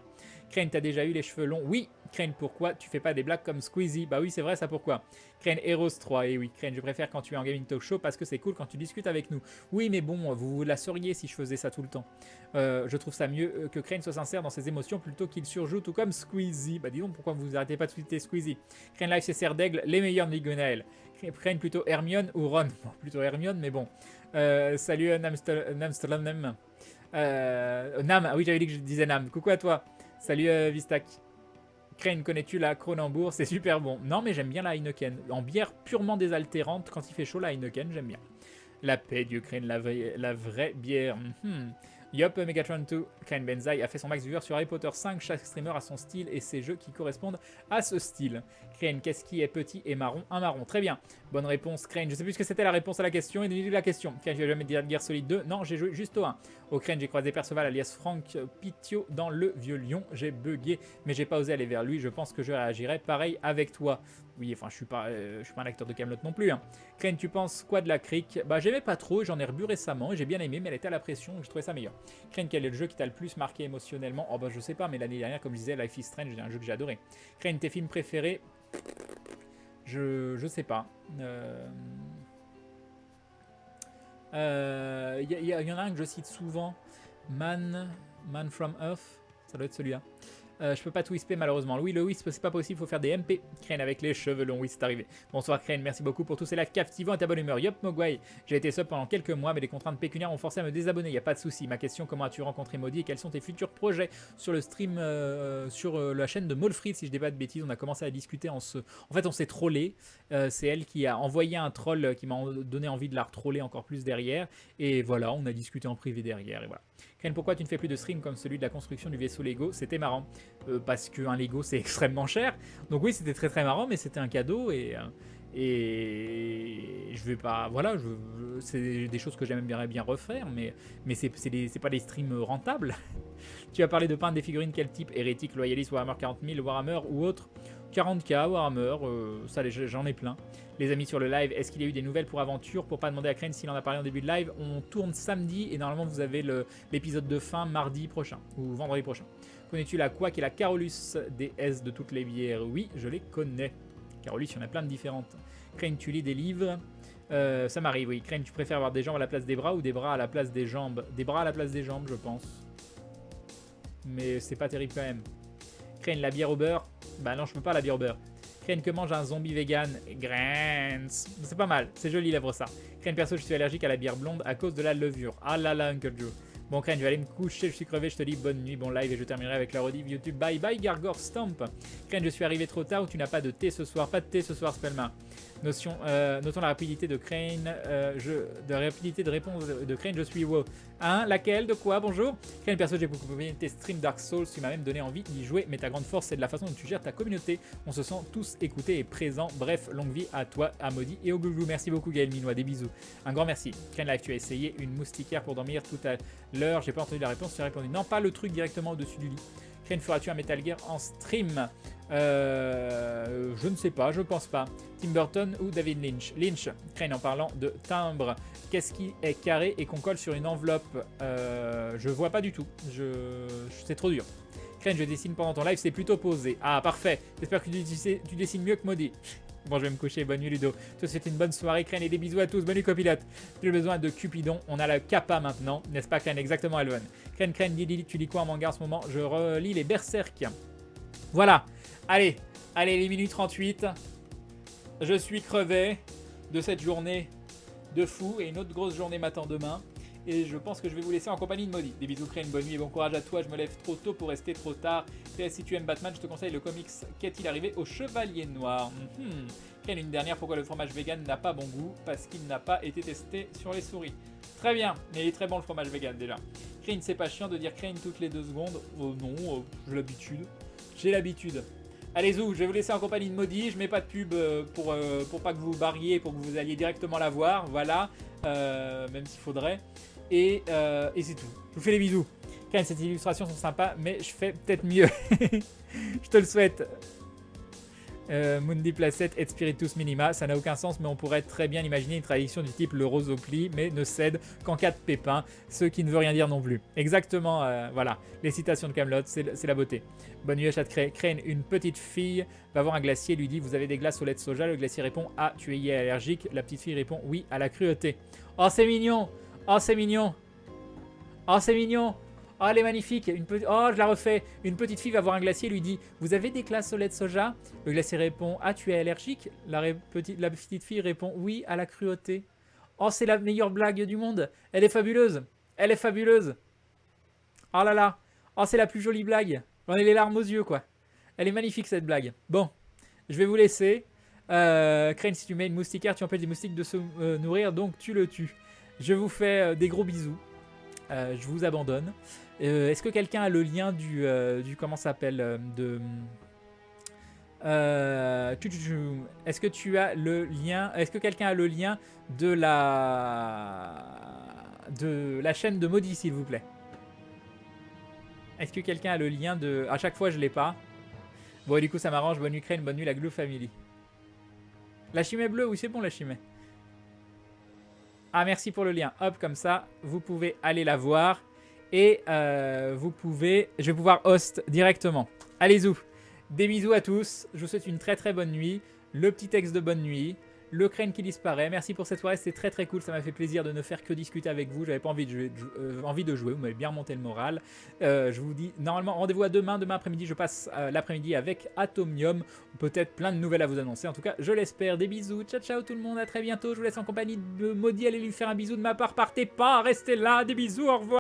Crane, t'as déjà eu les cheveux longs? Oui. Crane, pourquoi tu fais pas des blagues comme Squeezie? Bah oui, c'est vrai, ça pourquoi? Crane, Heroes 3, et oui. Crane, je préfère quand tu es en gaming talk show parce que c'est cool quand tu discutes avec nous. Oui, mais bon, vous la sauriez si je faisais ça tout le temps. Je trouve ça mieux que Crane soit sincère dans ses émotions plutôt qu'il surjoue tout comme Squeezie. Bah dis donc, pourquoi vous arrêtez pas de tweeter Squeezie? Crane Life, c'est Serre d'Aigle, les meilleurs de Ligonaël. Crane plutôt Hermione ou Ron? Bon, plutôt Hermione, mais bon. Salut Namstolam. Nam, ah oui, j'avais dit que je disais Nam. Coucou à toi. Salut Vistac. Crane, connais-tu la Kronenbourg? C'est super bon. Non, mais j'aime bien la Heineken. En bière purement désaltérante, quand il fait chaud, la Heineken, j'aime bien. La paix, Dieu Crane, la vraie bière. Yop, Megatron 2, Crane Benzaï a fait son max viewer sur Harry Potter 5. Chaque streamer a son style et ses jeux qui correspondent à ce style. Crane, qu'est-ce qui est petit et marron? Un marron. Très bien. Bonne réponse, Crane. Je sais plus ce que c'était la réponse à la question. Et donnez-lui la question. Crane, j'ai jamais dit Gear Solid 2. Non, j'ai joué juste au 1. Au Crane, j'ai croisé Perceval alias Franck Pitio dans Le Vieux Lion. J'ai bugué, mais j'ai pas osé aller vers lui. Je pense que je réagirais pareil avec toi. Oui, enfin, je suis pas un acteur de Camelot non plus. Hein. Crane, tu penses quoi de la crique? Bah, j'aimais pas trop. J'en ai rebu récemment et j'ai bien aimé, mais elle était à la pression. Donc je trouvais ça meilleur. Crane, quel est le jeu qui t'a le plus marqué émotionnellement? Oh bah je sais pas, mais l'année dernière, comme je disais, Life is Strange, c'est un jeu que j'ai adoré. Crane, tes films préférés? Je sais pas. Y en a un que je cite souvent. Man from Earth. Ça doit être celui-là. Je peux pas tout wisper malheureusement. Oui, le wisp, c'est pas possible, faut faire des MP. Crane avec les cheveux longs, oui, c'est arrivé. Bonsoir Crane, merci beaucoup pour tous ces lives captivants et ta bonne humeur. Yop Mogwai, j'ai été sub pendant quelques mois, mais les contraintes pécuniaires m'ont forcé à me désabonner, y a pas de souci. Ma question, comment as-tu rencontré Maudit et quels sont tes futurs projets sur le stream, sur la chaîne de Molfrid, si je dis pas de bêtises. On a commencé à discuter en fait, on s'est trollé. C'est elle qui a envoyé un troll qui m'a donné envie de la retroller encore plus derrière. Et voilà, on a discuté en privé derrière, et voilà. Crane, pourquoi tu ne fais plus de stream comme celui de la construction du vaisseau Lego? C'était marrant. Parce qu'un Lego c'est extrêmement cher. Donc oui, c'était très très marrant, mais c'était un cadeau et je vais pas. Voilà, c'est des choses que j'aimerais bien refaire, mais c'est pas des streams rentables. Tu as parlé de peindre des figurines, quel type? Hérétique, Loyaliste, Warhammer 40 000, Warhammer ou autre? 40k, Warhammer, ça j'en ai plein. Les amis sur le live, est-ce qu'il y a eu des nouvelles pour Aventure? Pour pas demander à Crane s'il en a parlé en début de live, on tourne samedi et normalement vous avez l'épisode de fin mardi prochain ou vendredi prochain. Connais-tu la Quack et la Carolus des S de toutes les bières? Oui, je les connais. Carolus, il y en a plein de différentes. Crane, tu lis des livres? Ça m'arrive, oui. Crane, tu préfères avoir des jambes à la place des bras ou des bras à la place des jambes? Des bras à la place des jambes, je pense. Mais c'est pas terrible quand même. Crane, la bière au beurre? Bah non, je peux pas la bière au beurre. Crane, que mange un zombie vegan? Grants. C'est pas mal, c'est joli l'œuvre ça. Crane, perso, je suis allergique à la bière blonde à cause de la levure. Ah là là, Uncle Joe. Bon Crane, je vais aller me coucher, je suis crevé, je te dis bonne nuit, bon live et je terminerai avec la rediff YouTube. Bye bye Gargor Stamp. Crane, je suis arrivé trop tard ou tu n'as pas de thé ce soir? Pas de thé ce soir, Spellma. Notons la rapidité de Crane, rapidité de réponse de Crane, je suis wow. Hein, laquelle? De quoi? Bonjour. Crane, perso, j'ai beaucoup aimé tes streams Dark Souls, tu m'as même donné envie d'y jouer, mais ta grande force c'est de la façon dont tu gères ta communauté. On se sent tous écoutés et présents. Bref, longue vie à toi, à Maudit et au Glouglou. Merci beaucoup Gaël Minois, des bisous. Un grand merci. Crane Live, tu as essayé une moustiquaire pour dormir tout à l'heure, j'ai pas entendu la réponse, tu as répondu non, pas le truc directement au-dessus du lit. Crane, feras-tu un Metal Gear en stream? Je ne sais pas, je pense pas. Tim Burton ou David Lynch? Lynch. Crane, en parlant de timbre, qu'est-ce qui est carré et qu'on colle sur une enveloppe? Je vois pas du tout, c'est trop dur. Crane, je dessine pendant ton live, c'est plutôt posé. Ah, parfait, j'espère que tu dessines mieux que Maudit. Bon, je vais me coucher. Bonne nuit, Ludo. Tout c'est une bonne soirée, Crane, et des bisous à tous. Bonne nuit, copilote. J'ai besoin de Cupidon. On a la Kappa maintenant, n'est-ce pas, Crane? Exactement, Elven. Crane, tu lis quoi en manga en ce moment? Je relis les Berserk. Voilà. Allez, les minutes 38. Je suis crevé de cette journée de fou. Et une autre grosse journée m'attend demain. Et je pense que je vais vous laisser en compagnie de Maudit. Des bisous, Crane, bonne nuit et bon courage à toi. Je me lève trop tôt pour rester trop tard. PS, si tu aimes Batman, je te conseille le comics Qu'est-il arrivé au Chevalier Noir. Crane, une dernière, pourquoi le fromage vegan n'a pas bon goût? Parce qu'il n'a pas été testé sur les souris. Très bien, mais il est très bon le fromage vegan déjà. Crane, c'est pas chiant de dire Crane toutes les 2 secondes. Non, j'ai l'habitude. J'ai l'habitude. Allez, zou, je vais vous laisser en compagnie de Maudit. Je mets pas de pub pour pas que vous vous barriez, pour que vous alliez directement la voir. Voilà, même s'il faudrait. Et c'est tout. Je vous fais des bisous. Crane, ces illustrations sont sympas, mais je fais peut-être mieux. Je te le souhaite. Mundi Placette et Spiritus Minima, ça n'a aucun sens, mais on pourrait très bien imaginer une tradition du type le rosopli, mais ne cède qu'en cas de pépin, ce qui ne veut rien dire non plus. Exactement, voilà, les citations de Kaamelott, c'est la beauté. Bonne nuit à Chat Crane, une petite fille va voir un glacier, lui dit vous avez des glaces au lait de soja, le glacier répond ah tu es allergique, la petite fille répond oui à la cruauté. Oh c'est mignon, oh c'est mignon, oh c'est mignon. Oh, elle est magnifique. Oh, je la refais. Une petite fille va voir un glacier et lui dit vous avez des glaces au lait de soja? Le glacier répond ah, tu es allergique? La petite fille répond oui à la cruauté. Oh, c'est la meilleure blague du monde. Elle est fabuleuse. Elle est fabuleuse. Oh là là. Oh, c'est la plus jolie blague. J'en ai les larmes aux yeux, quoi. Elle est magnifique, cette blague. Bon, je vais vous laisser. Crane, si tu mets une moustiquaire, tu empêches des moustiques de se nourrir, donc tu le tues. Je vous fais des gros bisous. Je vous abandonne. Est-ce que quelqu'un a le lien du comment ça s'appelle est-ce que tu as le lien? Est-ce que quelqu'un a le lien de la chaîne de Maudit, s'il vous plaît? Est-ce que quelqu'un a le lien de... À chaque fois, je l'ai pas. Bon, du coup, ça m'arrange. Bonne nuit, Crane. Bonne nuit, la Glue Family. La chimée bleue, oui, c'est bon, la chimée. Ah, merci pour le lien. Hop, comme ça, vous pouvez aller la voir. Et vous pouvez... Je vais pouvoir host directement. Allez-y. Des bisous à tous. Je vous souhaite une très très bonne nuit. Le petit texte de bonne nuit. Le Crane qui disparaît. Merci pour cette soirée. C'était très très cool. Ça m'a fait plaisir de ne faire que discuter avec vous. J'avais pas envie de jouer. Vous m'avez bien remonté le moral. Je vous dis normalement rendez-vous à demain. Demain après-midi, je passe l'après-midi avec Atomium. Peut-être plein de nouvelles à vous annoncer. En tout cas, je l'espère. Des bisous. Ciao ciao tout le monde. À très bientôt. Je vous laisse en compagnie de Maudit. Allez lui faire un bisou de ma part. Partez pas. Restez là. Des bisous. Au revoir.